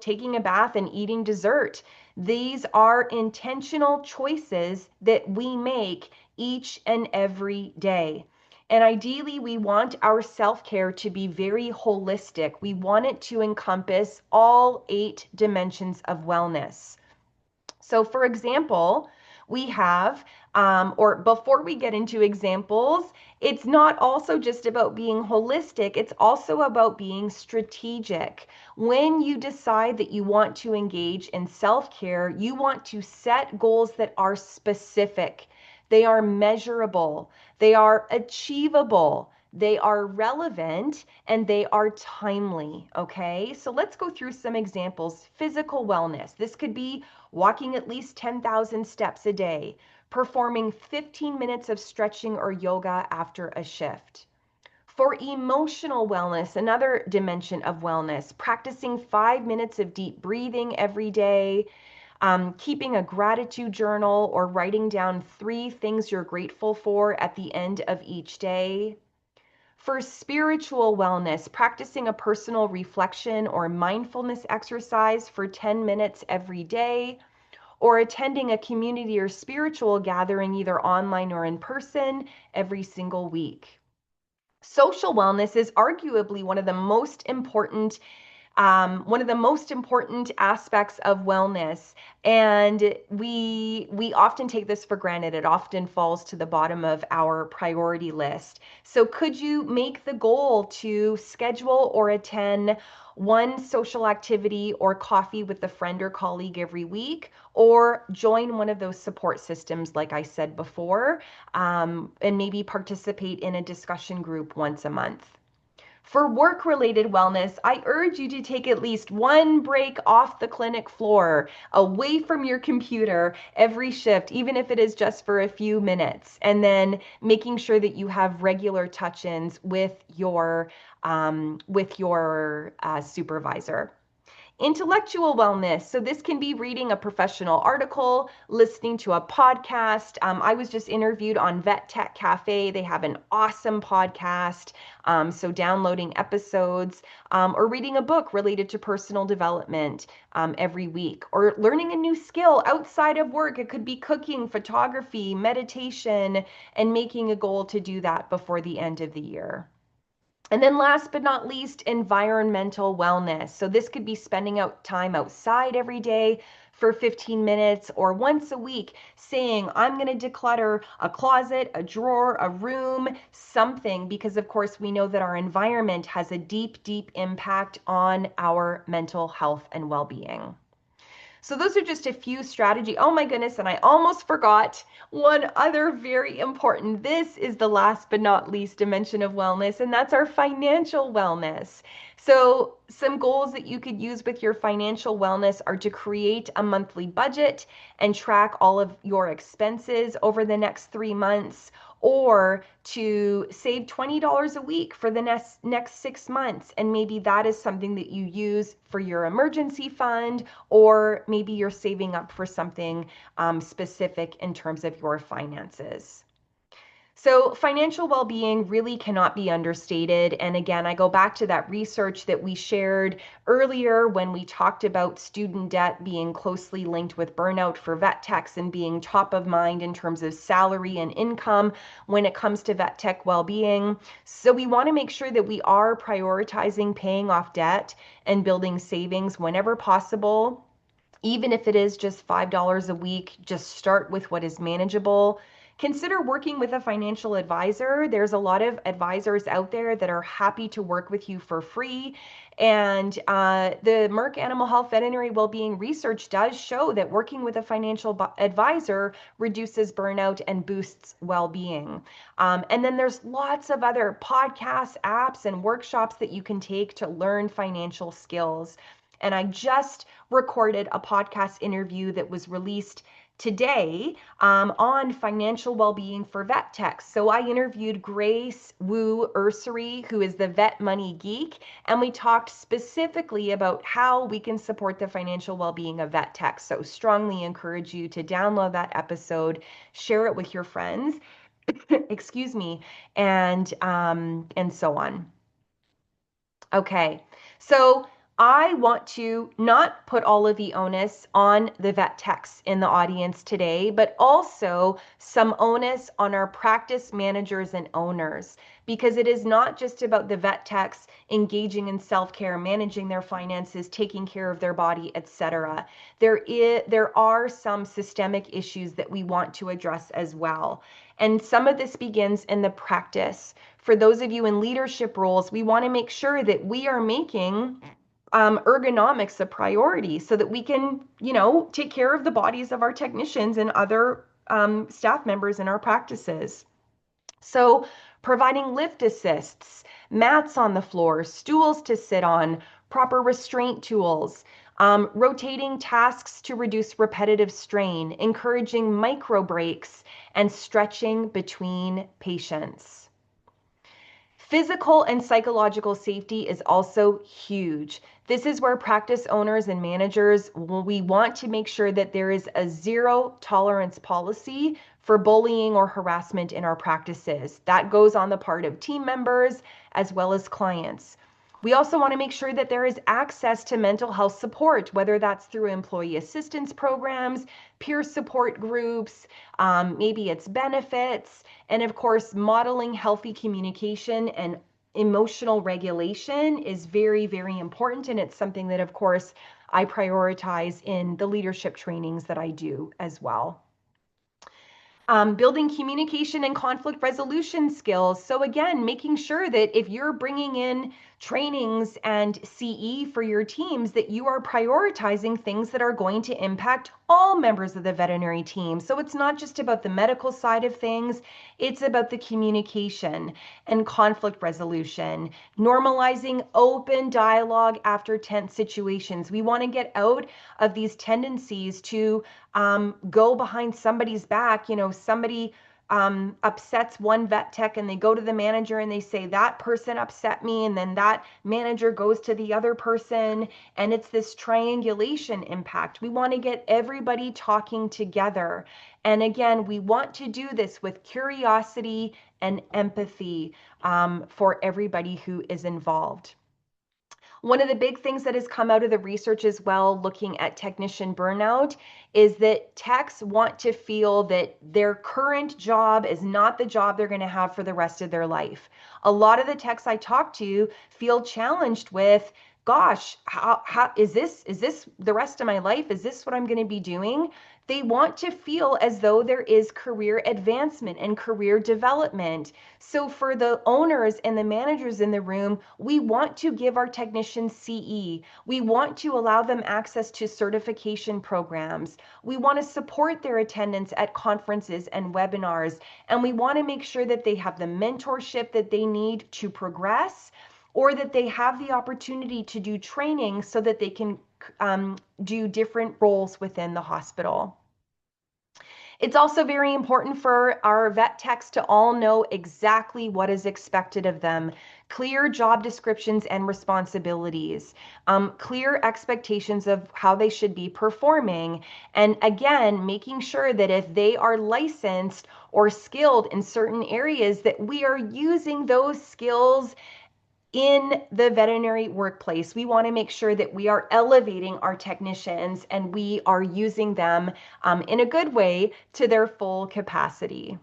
taking a bath and eating dessert. These are intentional choices that we make each and every day. And ideally, we want our self care to be very holistic. We want it to encompass all 8 dimensions of wellness. So, for example, we have, or before we get into examples, it's not also just about being holistic, it's also about being strategic. When you decide that you want to engage in self care, you want to set goals that are specific, they are measurable, they are achievable. They are relevant and they are timely. Okay, so let's go through some examples. Physical wellness. This could be walking at least 10,000 steps a day, performing 15 minutes of stretching or yoga after a shift. For emotional wellness, another dimension of wellness, practicing 5 minutes of deep breathing every day, keeping a gratitude journal or writing down 3 things you're grateful for at the end of each day. For spiritual wellness, practicing a personal reflection or mindfulness exercise for 10 minutes every day, or attending a community or spiritual gathering, either online or in person, every single week. Social wellness is arguably one of the most important aspects of wellness, and we often take this for granted. It often falls to the bottom of our priority list. So could you make the goal to schedule or attend one social activity or coffee with a friend or colleague every week, or join one of those support systems like I said before, and maybe participate in a discussion group once a month? For work related wellness, I urge you to take at least one break off the clinic floor, away from your computer every shift, even if it is just for a few minutes, and then making sure that you have regular touch-ins with your supervisor. Intellectual wellness. So this can be reading a professional article, listening to a podcast. I was just interviewed on Vet Tech Cafe. They have an awesome podcast. So downloading episodes, or reading a book related to personal development every week, or learning a new skill outside of work. It could be cooking, photography, meditation, and making a goal to do that before the end of the year. And then last but not least, environmental wellness. So this could be spending out time outside every day for 15 minutes or once a week, saying, I'm going to declutter a closet, a drawer, a room, something, because of course we know that our environment has a deep, deep impact on our mental health and well-being. So those are just a few strategy. Oh my goodness, and I almost forgot one other very important. This is the last but not least dimension of wellness, and that's our financial wellness. So some goals that you could use with your financial wellness are to create a monthly budget and track all of your expenses over the next 3 months, or to save $20 a week for the next 6 months. And maybe that is something that you use for your emergency fund, or maybe you're saving up for something specific in terms of your finances. So financial well-being really cannot be understated. And again, I go back to that research that we shared earlier when we talked about student debt being closely linked with burnout for vet techs and being top of mind in terms of salary and income when it comes to vet tech well-being. So we want to make sure that we are prioritizing paying off debt and building savings whenever possible. Even if it is just $5 a week, just start with what is manageable. consider working with a financial advisor. There's a lot of advisors out there that are happy to work with you for free. And the Merck Animal Health Veterinary Wellbeing research does show that working with a financial advisor reduces burnout and boosts well-being. And then there's lots of other podcasts, apps, and workshops that you can take to learn financial skills. And I just recorded a podcast interview that was released today on financial well-being for vet techs. So I interviewed Grace Wu Ursery, who is the Vet Money Geek, and we talked specifically about how we can support the financial well-being of vet techs. So strongly encourage you to download that episode, share it with your friends, excuse me, and so on. Okay, so I want to not put all of the onus on the vet techs in the audience today, but also some onus on our practice managers and owners, because it is not just about the vet techs engaging in self-care, managing their finances, taking care of their body, etc. There are some systemic issues that we want to address as well. And some of this begins in the practice. For those of you in leadership roles, we want to make sure that we are making ergonomics a priority so that we can, take care of the bodies of our technicians and other staff members in our practices. So providing lift assists, mats on the floor, stools to sit on, proper restraint tools, rotating tasks to reduce repetitive strain, encouraging micro breaks, and stretching between patients. Physical and psychological safety is also huge. This is where practice owners and managers, we want to make sure that there is a zero tolerance policy for bullying or harassment in our practices. That goes on the part of team members as well as clients. We also want to make sure that there is access to mental health support, whether that's through employee assistance programs, peer support groups, maybe it's benefits, and of course, modeling healthy communication and emotional regulation is very, very important. And it's something that, of course, I prioritize in the leadership trainings that I do as well. Building communication and conflict resolution skills. So again, making sure that if you're bringing in trainings and CE for your teams, that you are prioritizing things that are going to impact all members of the veterinary team. So it's not just about the medical side of things, it's about the communication and conflict resolution, normalizing open dialogue after tense situations. We want to get out of these tendencies to go behind somebody's back. Somebody upsets one vet tech and they go to the manager and they say, that person upset me. And then that manager goes to the other person. And it's this triangulation impact. We want to get everybody talking together. And again, we want to do this with curiosity and empathy for everybody who is involved. One of the big things that has come out of the research as well, looking at technician burnout, is that techs want to feel that their current job is not the job they're going to have for the rest of their life. A lot of the techs I talk to feel challenged with, gosh, how is this the rest of my life? Is this what I'm going to be doing? They want to feel as though there is career advancement and career development. So for the owners and the managers in the room, we want to give our technicians CE. We want to allow them access to certification programs. We want to support their attendance at conferences and webinars. And we want to make sure that they have the mentorship that they need to progress, or that they have the opportunity to do training so that they can do different roles within the hospital. It's also very important for our vet techs to all know exactly what is expected of them. Clear job descriptions and responsibilities, clear expectations of how they should be performing. And again, making sure that if they are licensed or skilled in certain areas, that we are using those skills in the veterinary workplace. We want to make sure that we are elevating our technicians and we are using them in a good way to their full capacity.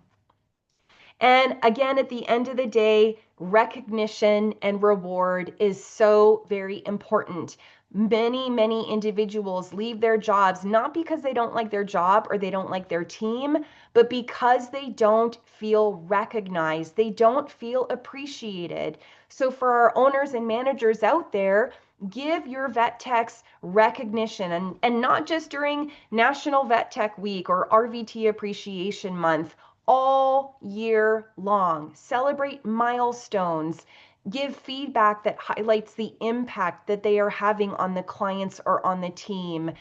And again, at the end of the day, recognition and reward is so very important. Many individuals leave their jobs not because they don't like their job or they don't like their team, but because they don't feel recognized. They don't feel appreciated. So, for our owners and managers out there, give your vet techs recognition, and not just during National Vet Tech Week or RVT Appreciation Month, all year long. Celebrate milestones, give feedback that highlights the impact that they are having on the clients or on the team.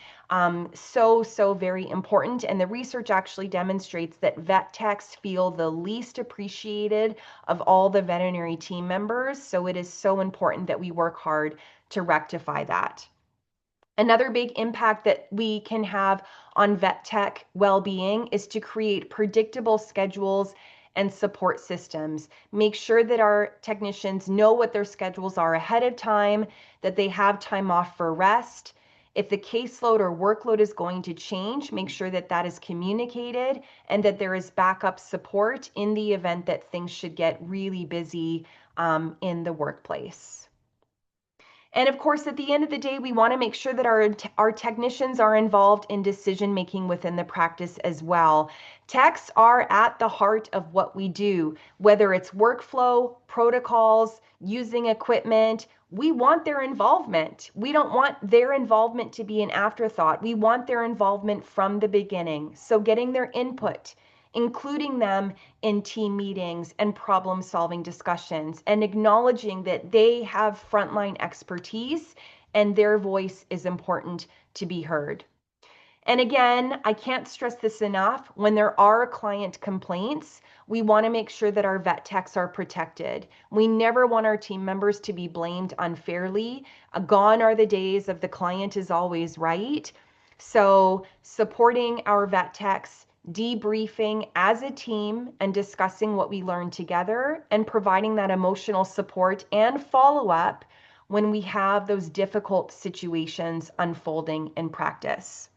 So very important. And the research actually demonstrates that vet techs feel the least appreciated of all the veterinary team members. So it is so important that we work hard to rectify that. Another big impact that we can have on vet tech well-being is to create predictable schedules and support systems. Make sure that our technicians know what their schedules are ahead of time, that they have time off for rest. If the caseload or workload is going to change, make sure that that is communicated and that there is backup support in the event that things should get really busy in the workplace. And of course, at the end of the day, we want to make sure that our technicians are involved in decision making within the practice as well. Techs are at the heart of what we do, whether it's workflow, protocols, using equipment. We want their involvement. We don't want their involvement to be an afterthought. We want their involvement from the beginning. So getting their input, including them in team meetings and problem solving discussions, and acknowledging that they have frontline expertise and their voice is important to be heard. And again, I can't stress this enough. When there are client complaints, we want to make sure that our vet techs are protected. We never want our team members to be blamed unfairly. Gone are the days of the client is always right. So supporting our vet techs, debriefing as a team and discussing what we learned together, and providing that emotional support and follow up when we have those difficult situations unfolding in practice.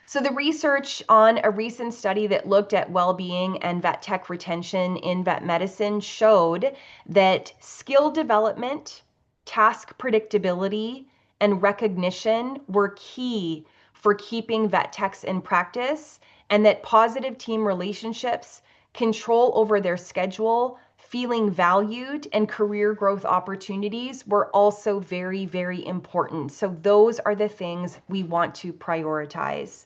So the research on a recent study that looked at well-being and vet tech retention in vet medicine showed that skill development, task predictability, and recognition were key for keeping vet techs in practice, and that positive team relationships, control over their schedule, feeling valued, and career growth opportunities were also very important. So those are the things we want to prioritize.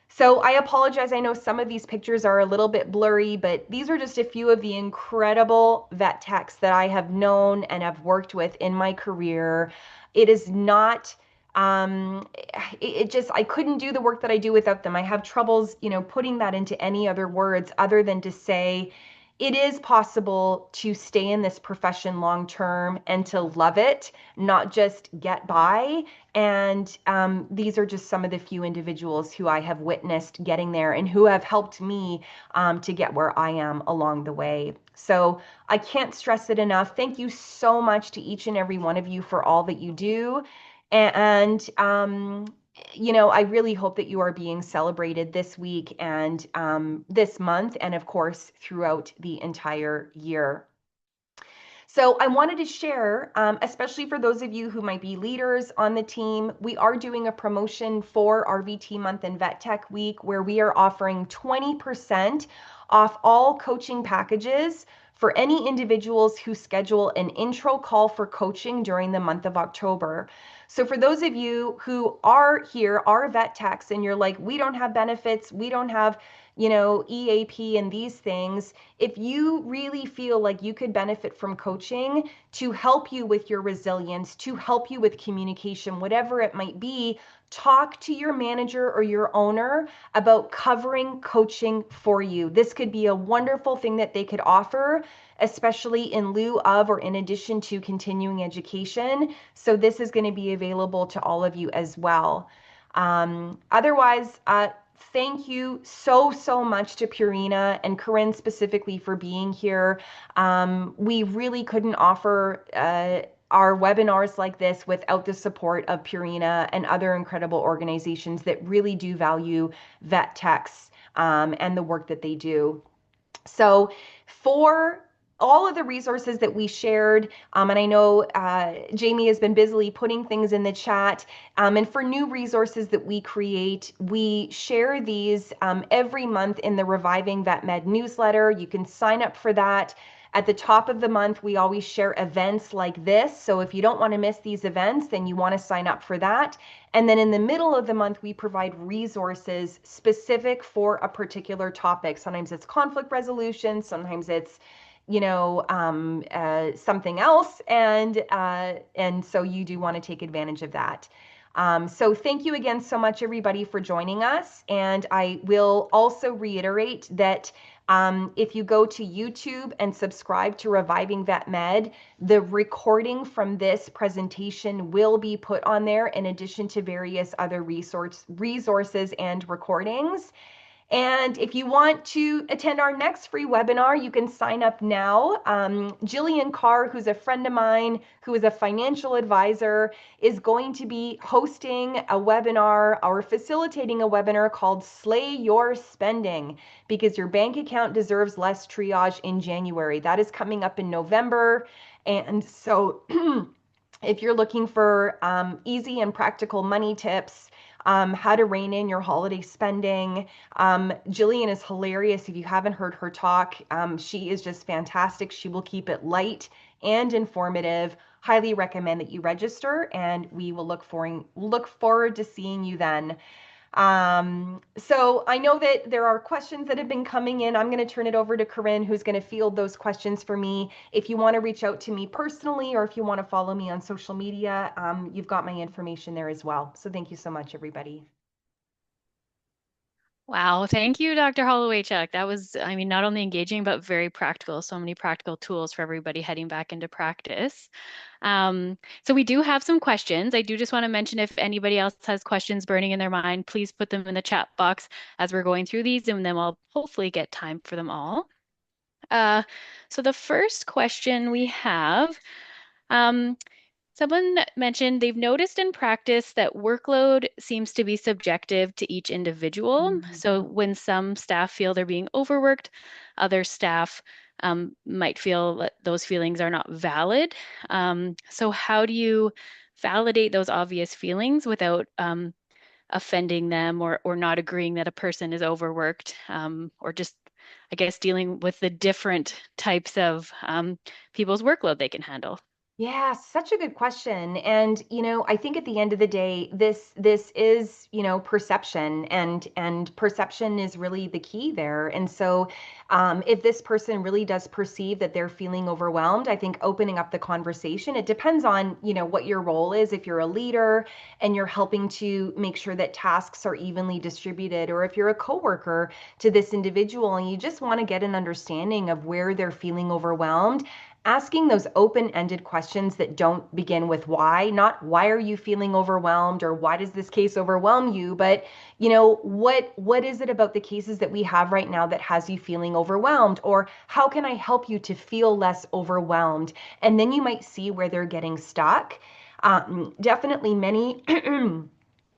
So I apologize. I know some of these pictures are a little bit blurry, but these are just a few of the incredible vet techs that I have known and have worked with in my career. It is not, it just, I couldn't do the work that I do without them. I have troubles, putting that into any other words other than to say, it is possible to stay in this profession long term and to love it, not just get by. And these are just some of the few individuals who I have witnessed getting there and who have helped me to get where I am along the way. So I can't stress it enough. Thank you so much to each and every one of you for all that you do. And I really hope that you are being celebrated this week and this month, and of course, throughout the entire year. So I wanted to share, especially for those of you who might be leaders on the team, we are doing a promotion for RVT Month and Vet Tech Week where we are offering 20% off all coaching packages for any individuals who schedule an intro call for coaching during the month of October. So for those of you who are here, are vet techs, and you're like, we don't have benefits, we don't have, EAP and these things, if you really feel like you could benefit from coaching to help you with your resilience, to help you with communication, whatever it might be, talk to your manager or your owner about covering coaching for you. This could be a wonderful thing that they could offer, especially in lieu of or in addition to continuing education. So this is going to be available to all of you as well. Otherwise, thank you so much to Purina and Corinne specifically for being here. We really couldn't offer our webinars like this without the support of Purina and other incredible organizations that really do value vet techs and the work that they do. So for all of the resources that we shared, and I know Jamie has been busily putting things in the chat. And for new resources that we create, we share these every month in the Reviving Vet Med newsletter. You can sign up for that. At the top of the month, we always share events like this. So if you don't want to miss these events, then you want to sign up for that. And then in the middle of the month, we provide resources specific for a particular topic. Sometimes it's conflict resolution, sometimes it's something else, and so you do want to take advantage of that. So thank you again so much, everybody, for joining us. And I will also reiterate that if you go to YouTube and subscribe to Reviving Vet Med, the recording from this presentation will be put on there in addition to various other resources and recordings. And if you want to attend our next free webinar, you can sign up now. Jillian Carr, who's a friend of mine, who is a financial advisor, is going to be hosting a webinar or facilitating a webinar called Slay Your Spending, because your bank account deserves less triage in January. That is coming up in November. And so if you're looking for easy and practical money tips, how to rein in your holiday spending. Jillian is hilarious. If you haven't heard her talk, she is just fantastic. She will keep it light and informative. Highly recommend that you register, and we will look forward to seeing you then. So I know that there are questions that have been coming in. I'm going to turn it over to Corinne, who's going to field those questions for me. If you want to reach out to me personally, or if you want to follow me on social media, you've got my information there as well. So thank you so much, everybody.
Wow, thank you, Dr. Holloway-Chuck. That was, I mean, not only engaging, but very practical. So many practical tools for everybody heading back into practice. So we do have some questions. I do just want to mention if anybody else has questions burning in their mind, please put them in the chat box as we're going through these, and then we'll hopefully get time for them all. So the first question we have, um, someone mentioned they've noticed in practice that workload seems to be subjective to each individual. So
Mhm.
when some staff feel they're being overworked, other staff might feel that those feelings are not valid. So how do you validate those obvious feelings without offending them or not agreeing that a person is overworked, or just, I guess, dealing with the different types of people's workload they can handle?
Yeah, such a good question. And I think at the end of the day, this is, perception, and perception is really the key there. And so if this person really does perceive that they're feeling overwhelmed, I think opening up the conversation, it depends on, what your role is. If you're a leader and you're helping to make sure that tasks are evenly distributed, or if you're a coworker to this individual and you just want to get an understanding of where they're feeling overwhelmed, asking those open-ended questions that don't begin with why, not why are you feeling overwhelmed or why does this case overwhelm you, but what is it about the cases that we have right now that has you feeling overwhelmed, or how can I help you to feel less overwhelmed? And then you might see where they're getting stuck. Definitely many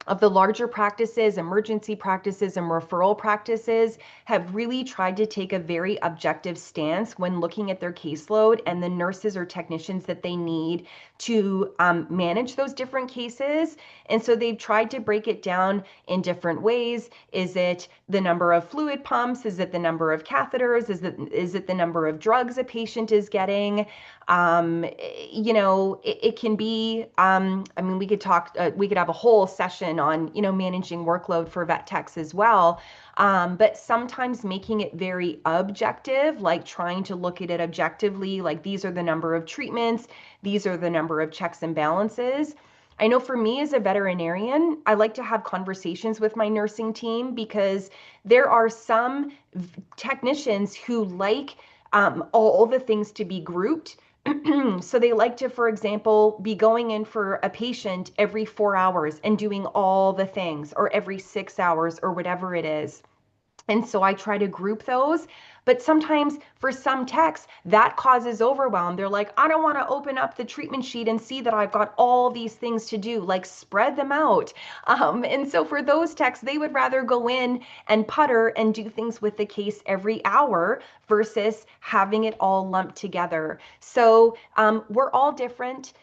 of the larger practices, emergency practices, and referral practices have really tried to take a very objective stance when looking at their caseload and the nurses or technicians that they need to manage those different cases. And so they've tried to break it down in different ways. Is it the number of fluid pumps? Is it the number of catheters? Is it the number of drugs a patient is getting? It can be, I mean, we could have a whole session on, managing workload for vet techs as well. But sometimes making it very objective, like trying to look at it objectively, like these are the number of treatments, these are the number of checks and balances. I know for me as a veterinarian, I like to have conversations with my nursing team because there are some technicians who like all the things to be grouped. So they like to, for example, be going in for a patient every 4 hours and doing all the things, or every 6 hours, or whatever it is. And so I try to group those, But sometimes for some techs, that causes overwhelm. They're like, I don't want to open up the treatment sheet and see that I've got all these things to do, like spread them out. And so for those techs, they would rather go in and putter and do things with the case every hour versus having it all lumped together. So we're all different.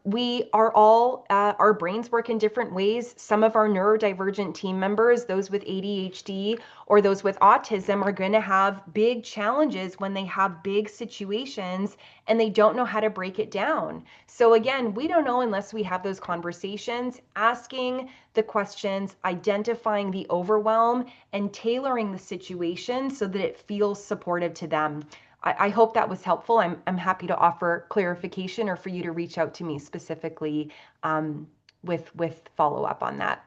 We are all, our brains work in different ways. Some of our neurodivergent team members, those with ADHD or those with autism, are going to have big challenges when they have big situations and they don't know how to break it down. So, again, we don't know unless we have those conversations, asking the questions, identifying the overwhelm, and tailoring the situation so that it feels supportive to them. I hope that was helpful. I'm happy to offer clarification or for you to reach out to me specifically with follow up on that.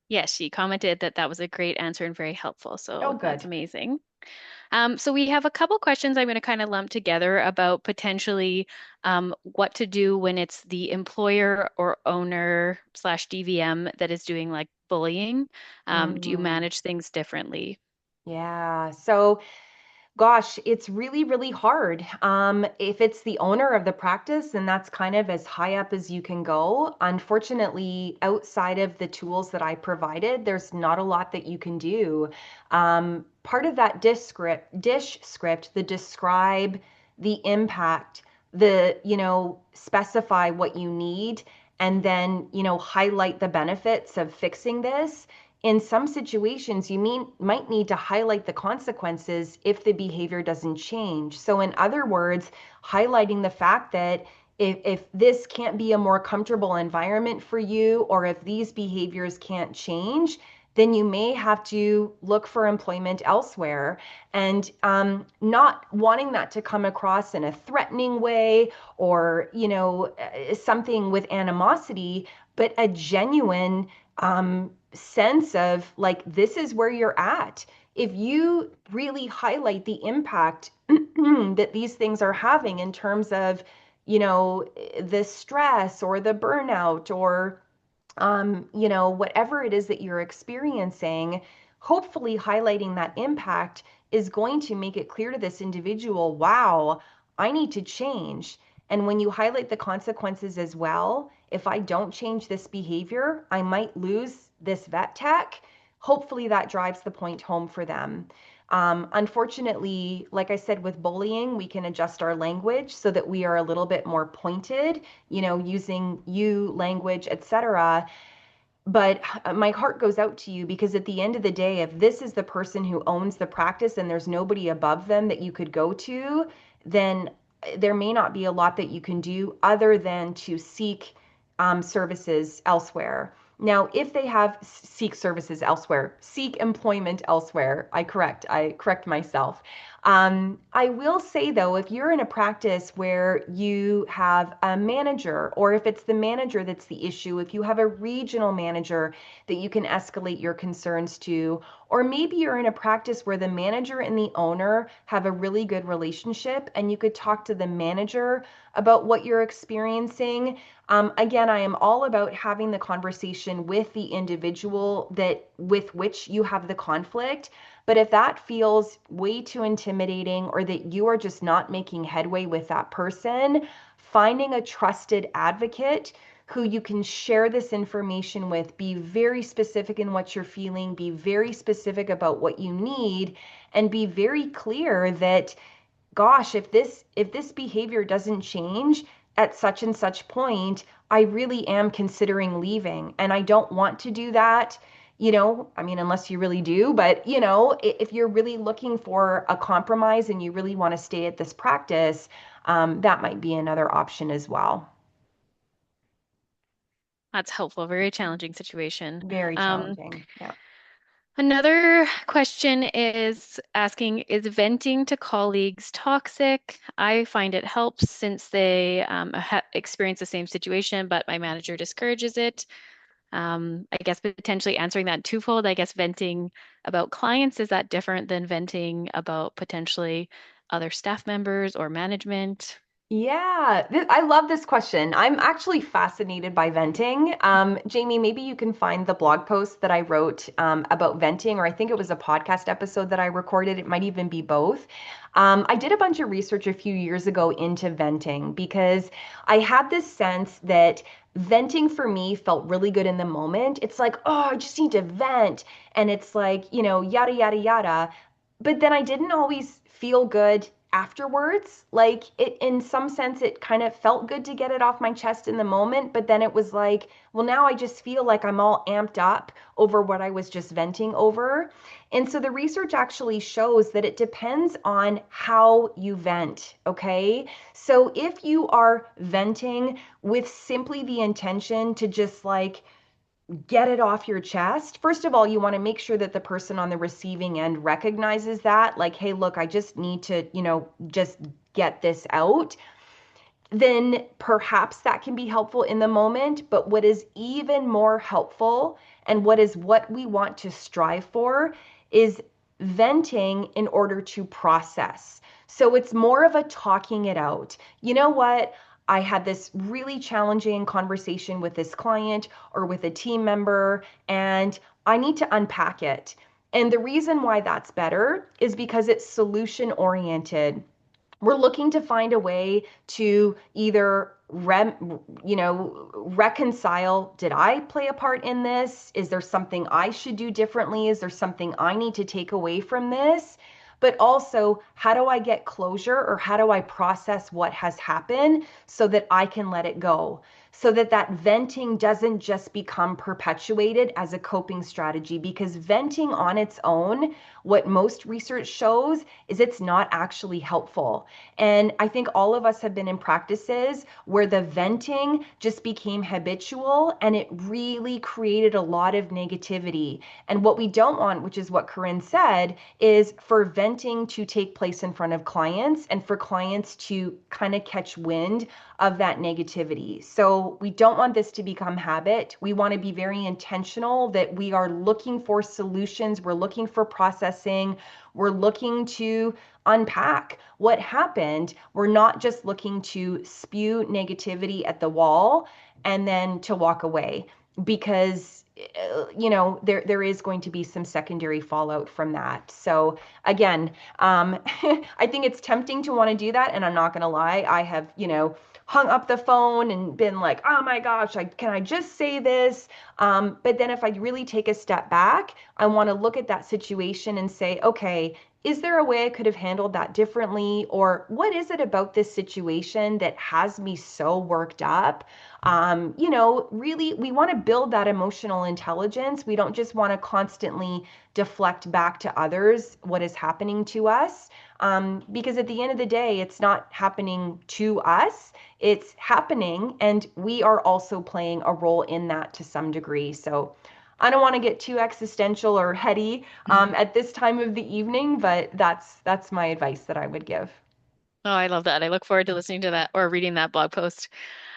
Yes, she commented that that was a great answer and very helpful.
Oh,
So that's
good.
amazing. So we have a couple questions I'm going to kind of lump together about potentially what to do when it's the employer or owner slash DVM that is doing like bullying. Do you
Mm,
manage things differently?
yeah. So, gosh, it's really, really hard. If it's the owner of the practice, and that's kind of as high up as you can go. Unfortunately, outside of the tools that I provided, there's not a lot that you can do. Part of that dish script, the describe, the impact, the, specify what you need, and then, highlight the benefits of fixing this. In some situations, might need to highlight the consequences if the behavior doesn't change. So, in other words, highlighting the fact that if this can't be a more comfortable environment for you, or if these behaviors can't change, then you may have to look for employment elsewhere. And not wanting that to come across in a threatening way or, something with animosity, but a genuine sense of like, this is where you're at. If you really highlight the impact that these things are having in terms of, the stress or the burnout or whatever it is that you're experiencing, hopefully highlighting that impact is going to make it clear to this individual, wow, I need to change. And when you highlight the consequences as well, if I don't change this behavior, I might lose this vet tech. Hopefully that drives the point home for them. Unfortunately, like I said, with bullying, we can adjust our language so that we are a little bit more pointed, using you language, etc. But my heart goes out to you because at the end of the day, if this is the person who owns the practice and there's nobody above them that you could go to, then there may not be a lot that you can do other than to seek services elsewhere. Now, if they have seek services elsewhere, seek employment elsewhere. I correct myself. I will say though, if you're in a practice where you have a manager, or if it's the manager that's the issue, if you have a regional manager that you can escalate your concerns to, or maybe you're in a practice where the manager and the owner have a really good relationship and you could talk to the manager about what you're experiencing. Again, I am all about having the conversation with the individual that with which you have the conflict. But if that feels way too intimidating or that you are just not making headway with that person, finding a trusted advocate who you can share this information with, be very specific in what you're feeling, be very specific about what you need, and be very clear that, gosh, if this behavior doesn't change at such and such point, I really am considering leaving and I don't want to do that. I mean, unless you really do, but if you're really looking for a compromise and you really want to stay at this practice, that might be another option as well.
That's helpful. Very challenging situation.
Very
Um,
challenging. Yeah.
Another question is asking, is venting to colleagues toxic? I find it helps since they ha experience the same situation, but my manager discourages it. I guess potentially answering that twofold. I guess venting about clients, is that different than venting about potentially other staff members or management?
Yeah, I love this question. I'm actually fascinated by venting. Jamie, maybe you can find the blog post that I wrote about venting, or I think it was a podcast episode that I recorded. It might even be both. I did a bunch of research a few years ago into venting because I had this sense that venting for me felt really good in the moment. It's like, oh, I just need to vent. And it's like, yada, yada, yada. But then I didn't always feel good afterwards. Like it, in some sense, it kind of felt good to get it off my chest in the moment, but then it was like, well, now I just feel like I'm all amped up over what I was just venting over. And so the research actually shows that it depends on how you vent, okay? So if you are venting with simply the intention to just like get it off your chest. First of all, you want to make sure that the person on the receiving end recognizes that, like, hey, look, I just need to, just get this out. Then perhaps that can be helpful in the moment. But what is even more helpful and what we want to strive for is venting in order to process. So it's more of a talking it out. You know what? I had this really challenging conversation with this client or with a team member, and I need to unpack it. And the reason why that's better is because it's solution oriented. We're looking to find a way to either reconcile, did I play a part in this? Is there something I should do differently? Is there something I need to take away from this? But also, how do I get closure, or how do I process what has happened so that I can let it go? So that that venting doesn't just become perpetuated as a coping strategy, because venting on its own, what most research shows is it's not actually helpful. And I think all of us have been in practices where the venting just became habitual, and it really created a lot of negativity. And what we don't want, which is what Corinne said, is for venting to take place in front of clients and for clients to kind of catch wind of that negativity. So we don't want this to become habit. We want to be very intentional that we are looking for solutions, we're looking for processing, we're looking to unpack what happened. We're not just looking to spew negativity at the wall and then to walk away, because there is going to be some secondary fallout from that. So again, I think it's tempting to want to do that, and I'm not going to lie, I have hung up the phone and been like, oh my gosh, can I just say this? But then if I really take a step back, I want to look at that situation and say, okay, is there a way I could have handled that differently? Or what is it about this situation that has me so worked up? Really, we want to build that emotional intelligence. We don't just want to constantly deflect back to others what is happening to us. Because at the end of the day, it's not happening to us, it's happening, and we are also playing a role in that to some degree. So I don't want to get too existential or heady at this time of the evening, but that's my advice that I would give.
Oh, I love that. I look forward to listening to that or reading that blog post.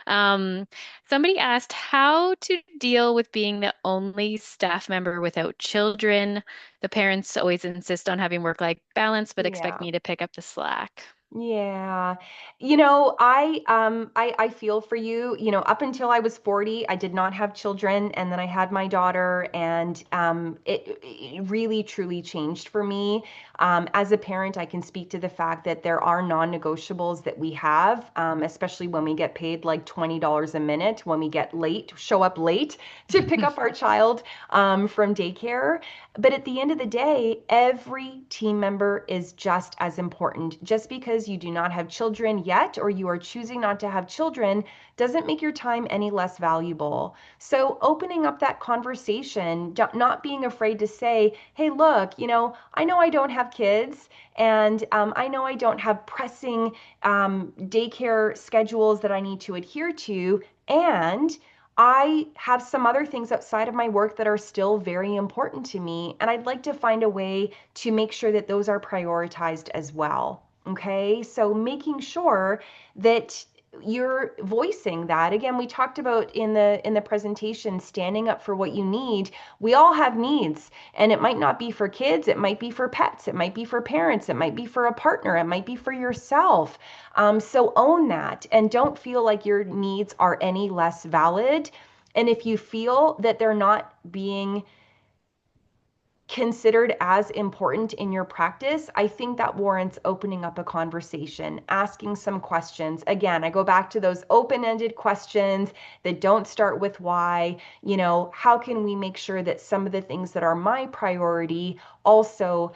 Um, Somebody asked how to deal with being the only staff member without children. The parents always insist on having work-life balance, but expect
Yeah.
me to pick up the slack.
Yeah. I feel for you. Up until I was 40, I did not have children, and then I had my daughter, and it really truly changed for me. As a parent, I can speak to the fact that there are non-negotiables that we have, especially when we get paid like $20 a minute when we show up late to pick up our child from daycare. But at the end of the day, every team member is just as important. Just because you do not have children yet, or you are choosing not to have children, doesn't make your time any less valuable. So opening up that conversation, not being afraid to say, hey, look, I know I don't have kids, and I know I don't have pressing daycare schedules that I need to adhere to, and I have some other things outside of my work that are still very important to me, and I'd like to find a way to make sure that those are prioritized as well. Okay, so making sure that you're voicing that. Again, we talked about in the presentation, standing up for what you need. We all have needs, and it might not be for kids, it might be for pets, it might be for parents, it might be for a partner, it might be for yourself. So own that and don't feel like your needs are any less valid. And if you feel that they're not being considered as important in your practice, I think that warrants opening up a conversation, asking some questions. Again, I go back to those open-ended questions that don't start with why. How can we make sure that some of the things that are my priority also,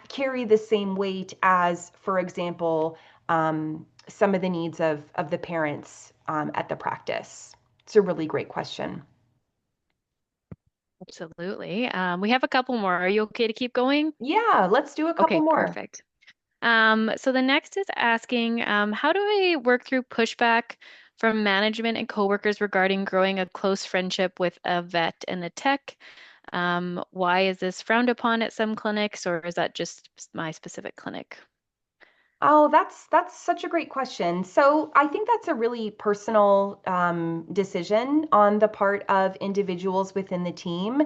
carry the same weight as, for example, some of the needs of the parents at the practice? It's a really great question.
Absolutely. We have a couple more. Are you okay to keep going?
Yeah, let's do a couple
Okay,
more.
perfect. So the next is asking, how do I work through pushback from management and coworkers regarding growing a close friendship with a vet and a tech? Why is this frowned upon at some clinics, or is that just my specific clinic?
Oh, that's such a great question. So I think that's a really personal decision on the part of individuals within the team.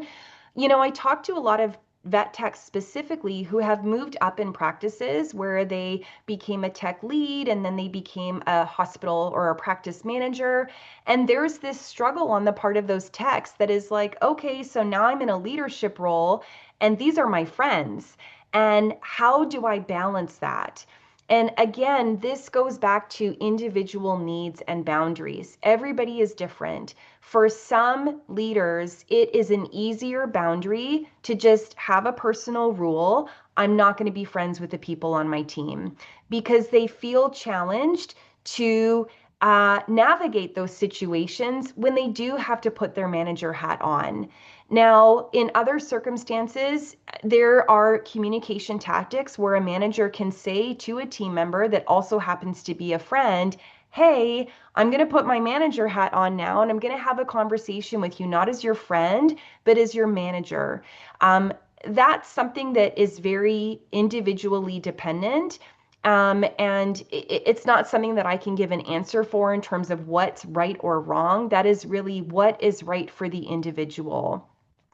I talk to a lot of vet techs specifically who have moved up in practices where they became a tech lead and then they became a hospital or a practice manager. And there's this struggle on the part of those techs that is like, okay, so now I'm in a leadership role and these are my friends. And how do I balance that? And again, this goes back to individual needs and boundaries. Everybody is different. For some leaders, it is an easier boundary to just have a personal rule. I'm not going to be friends with the people on my team because they feel challenged to navigate those situations when they do have to put their manager hat on. Now, in other circumstances, there are communication tactics where a manager can say to a team member that also happens to be a friend, hey, I'm going to put my manager hat on now and I'm going to have a conversation with you, not as your friend, but as your manager. That's something that is very individually dependent. And it's not something that I can give an answer for in terms of what's right or wrong. That is really what is right for the individual.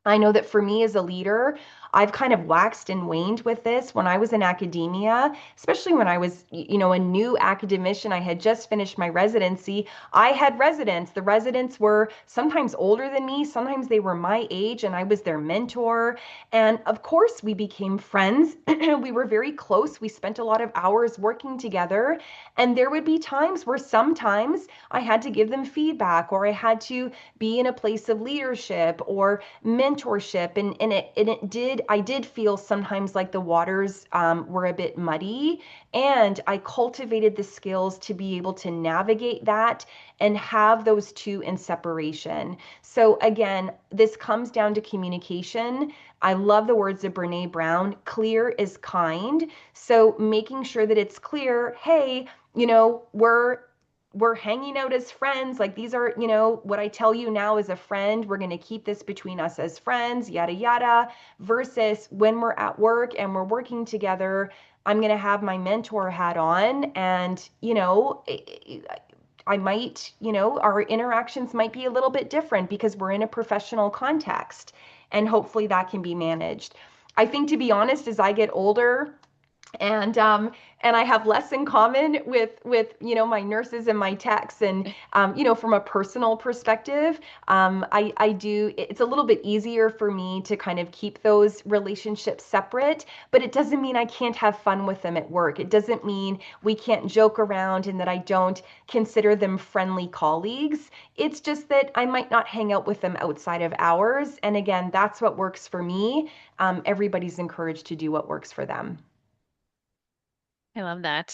I know that for me as a leader, I've kind of waxed and waned with this when I was in academia, especially when I was, a new academician. I had just finished my residency. I had residents. The residents were sometimes older than me, sometimes they were my age, and I was their mentor. And of course, we became friends. We were very close. We spent a lot of hours working together. And there would be times where sometimes I had to give them feedback or I had to be in a place of leadership or mentorship, and I did feel sometimes like the waters were a bit muddy, and I cultivated the skills to be able to navigate that and have those two in separation. So again, this comes down to communication. I love the words of Brene Brown: clear is kind. So making sure that it's clear, hey, we're hanging out as friends. Like, these are, what I tell you now as a friend. We're going to keep this between us as friends, yada, yada. Versus when we're at work and we're working together, I'm going to have my mentor hat on. And, I might, our interactions might be a little bit different because we're in a professional context. And hopefully that can be managed. I think, to be honest, as I get older, and I have less in common with my nurses and my techs, and from a personal perspective, I do, it's a little bit easier for me to kind of keep those relationships separate, but it doesn't mean I can't have fun with them at work. It doesn't mean we can't joke around and that I don't consider them friendly colleagues. It's just that I might not hang out with them outside of hours, and again, that's what works for me. Everybody's encouraged to do what works for them.
I love that.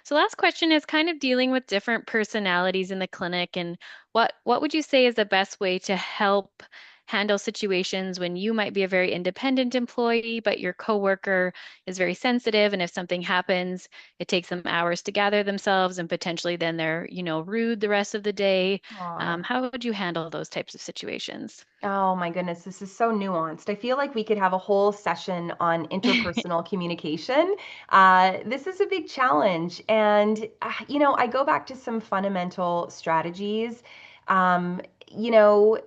So last question is kind of dealing with different personalities in the clinic, and what would you say is the best way to help handle situations when you might be a very independent employee, but your coworker is very sensitive, and if something happens, it takes them hours to gather themselves, and potentially then they're, rude the rest of the day.
Aw.
How would you handle those types of situations?
Oh my goodness, this is so nuanced. I feel like we could have a whole session on interpersonal communication. This is a big challenge. And, I go back to some fundamental strategies. Um, you know,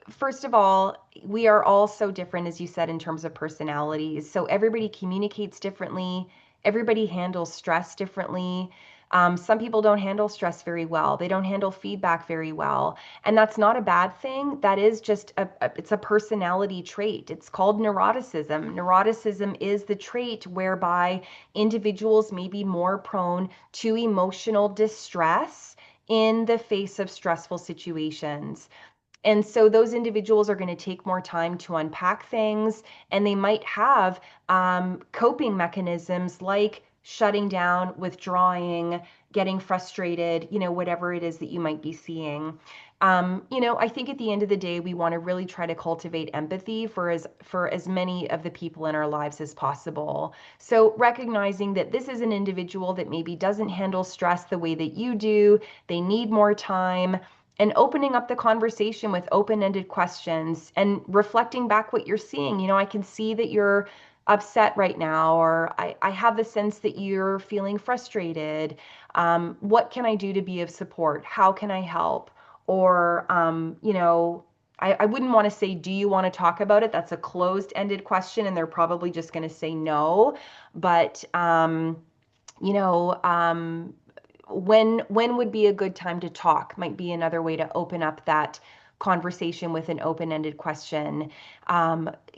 First of all, we are all so different, as you said, in terms of personalities. So everybody communicates differently, everybody handles stress differently. Some people don't handle stress very well. They don't handle feedback very well. And that's not a bad thing. That is just it's a personality trait. It's called neuroticism. Neuroticism is the trait whereby individuals may be more prone to emotional distress in the face of stressful situations. And so those individuals are going to take more time to unpack things, and they might have coping mechanisms like shutting down, withdrawing, getting frustrated, whatever it is that you might be seeing. I think at the end of the day, we want to really try to cultivate empathy for as many of the people in our lives as possible. So recognizing that this is an individual that maybe doesn't handle stress the way that you do, they need more time, and opening up the conversation with open-ended questions and reflecting back what you're seeing. I can see that you're upset right now, or I have the sense that you're feeling frustrated. What can I do to be of support? How can I help? Or, I wouldn't want to say, do you want to talk about it? That's a closed-ended question, and they're probably just going to say no. But, you know, um, when would be a good time to talk might be another way to open up that conversation with an open-ended question.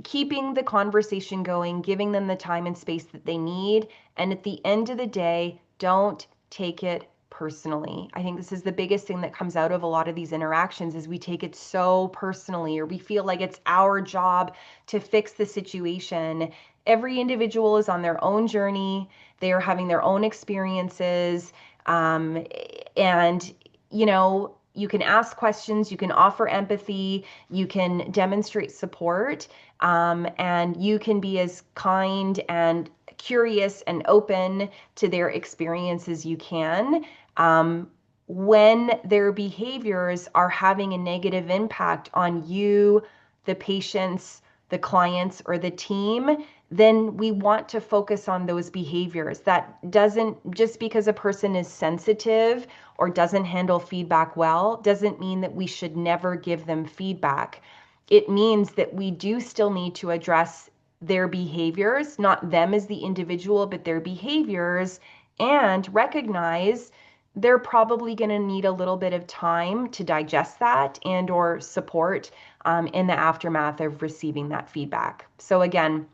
Keeping the conversation going, giving them the time and space that they need, and at the end of the day, don't take it personally. I think this is the biggest thing that comes out of a lot of these interactions is we take it so personally, or we feel like it's our job to fix the situation. Every individual is on their own journey. They are having their own experiences. um, and, you can ask questions, you can offer empathy, you can demonstrate support, and you can be as kind and curious and open to their experience as you can. Um, when their behaviors are having a negative impact on you, the patients, the clients, or the team, then we want to focus on those behaviors. That doesn't, just because a person is sensitive or doesn't handle feedback well, doesn't mean that we should never give them feedback. It means that we do still need to address their behaviors, not them as the individual, but their behaviors, and recognize they're probably going to need a little bit of time to digest that and or support in the aftermath of receiving that feedback. So again,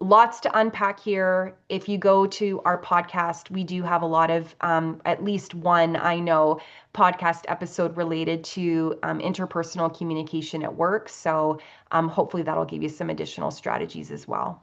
lots to unpack here. If you go to our podcast, we do have a lot of, at least one, I know, podcast episode related to interpersonal communication at work. So hopefully that'll give you some additional strategies as well.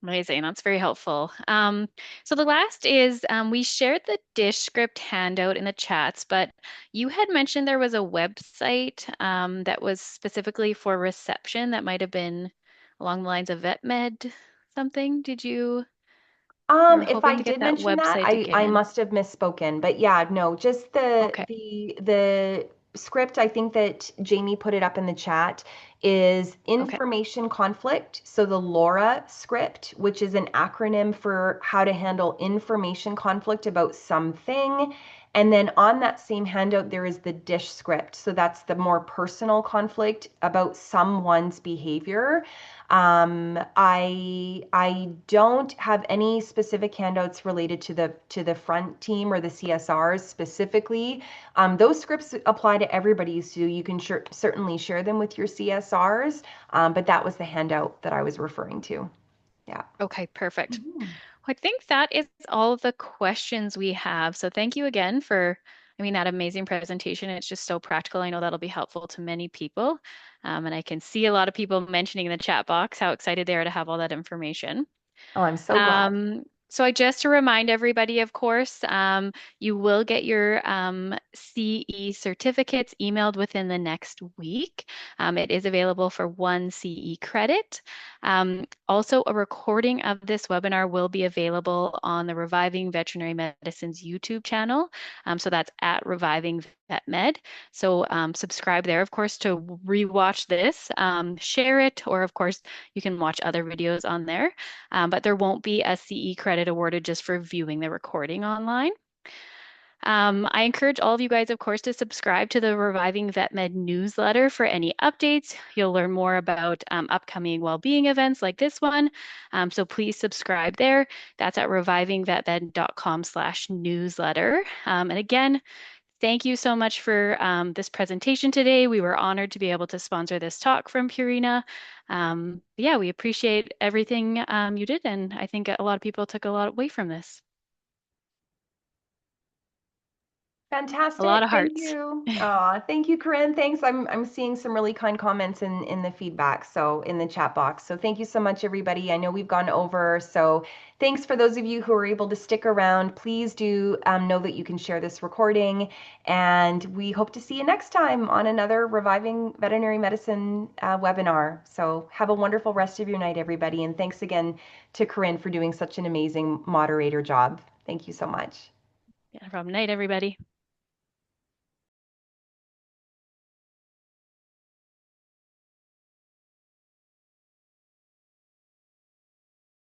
Amazing. That's very helpful. So the last is we shared the dish script handout in the chats, but you had mentioned there was a website that was specifically for reception that might have been along the lines of VetMed something. You were
If
hoping
I
to get
did
that
mention that,
website
I
again.
must have misspoken. But yeah, no, just the
Okay.
the the script, I think that Jamie put it up in the chat, is
Okay.
information conflict. So the LoRa script, which is an acronym for how to handle information conflict about something. And then on that same handout, there is the dish script. So that's the more personal conflict about someone's behavior. I don't have any specific handouts related to the front team or the CSRs specifically. Those scripts apply to everybody, so you can certainly share them with your CSRs. But that was the handout that I was referring to. Yeah.
Okay, perfect.
Mhm.
I think that is all of the questions we have. So thank you again for, that amazing presentation. It's just so practical. I know that'll be helpful to many people. And I can see a lot of people mentioning in the chat box how excited they are to have all that information.
Oh, I'm so glad.
Um, So I just to remind everybody, of course, you will get your CE certificates emailed within the next week. It is available for one CE credit. Also, a recording of this webinar will be available on the Reviving Veterinary Medicine's YouTube channel. So that's at Reviving Vet Med. So subscribe there, of course, to rewatch this, share it, or of course, you can watch other videos on there. But there won't be a CE credit awarded just for viewing the recording online. I encourage all of you guys, of course, to subscribe to the Reviving Vet Med newsletter for any updates. You'll learn more about upcoming well-being events like this one. So please subscribe there. That's at revivingvetmed.com/newsletter. And again, thank you so much for this presentation today. We were honored to be able to sponsor this talk from Purina. Yeah, we appreciate everything you did, and I think a lot of people took a lot away from this. A lot
Fantastic.
of
Thank
hearts.
you. Thank you, Corinne. Thanks. I'm seeing some really kind comments in the feedback, so in the chat box. So thank you so much, everybody. I know we've gone over, so thanks for those of you who are able to stick around. Please do know that you can share this recording, and we hope to see you next time on another Reviving Veterinary Medicine webinar. So have a wonderful rest of your night, everybody, and thanks again to Corinne for doing such an amazing moderator job. Thank you so much.
Yeah, no problem. Night, everybody.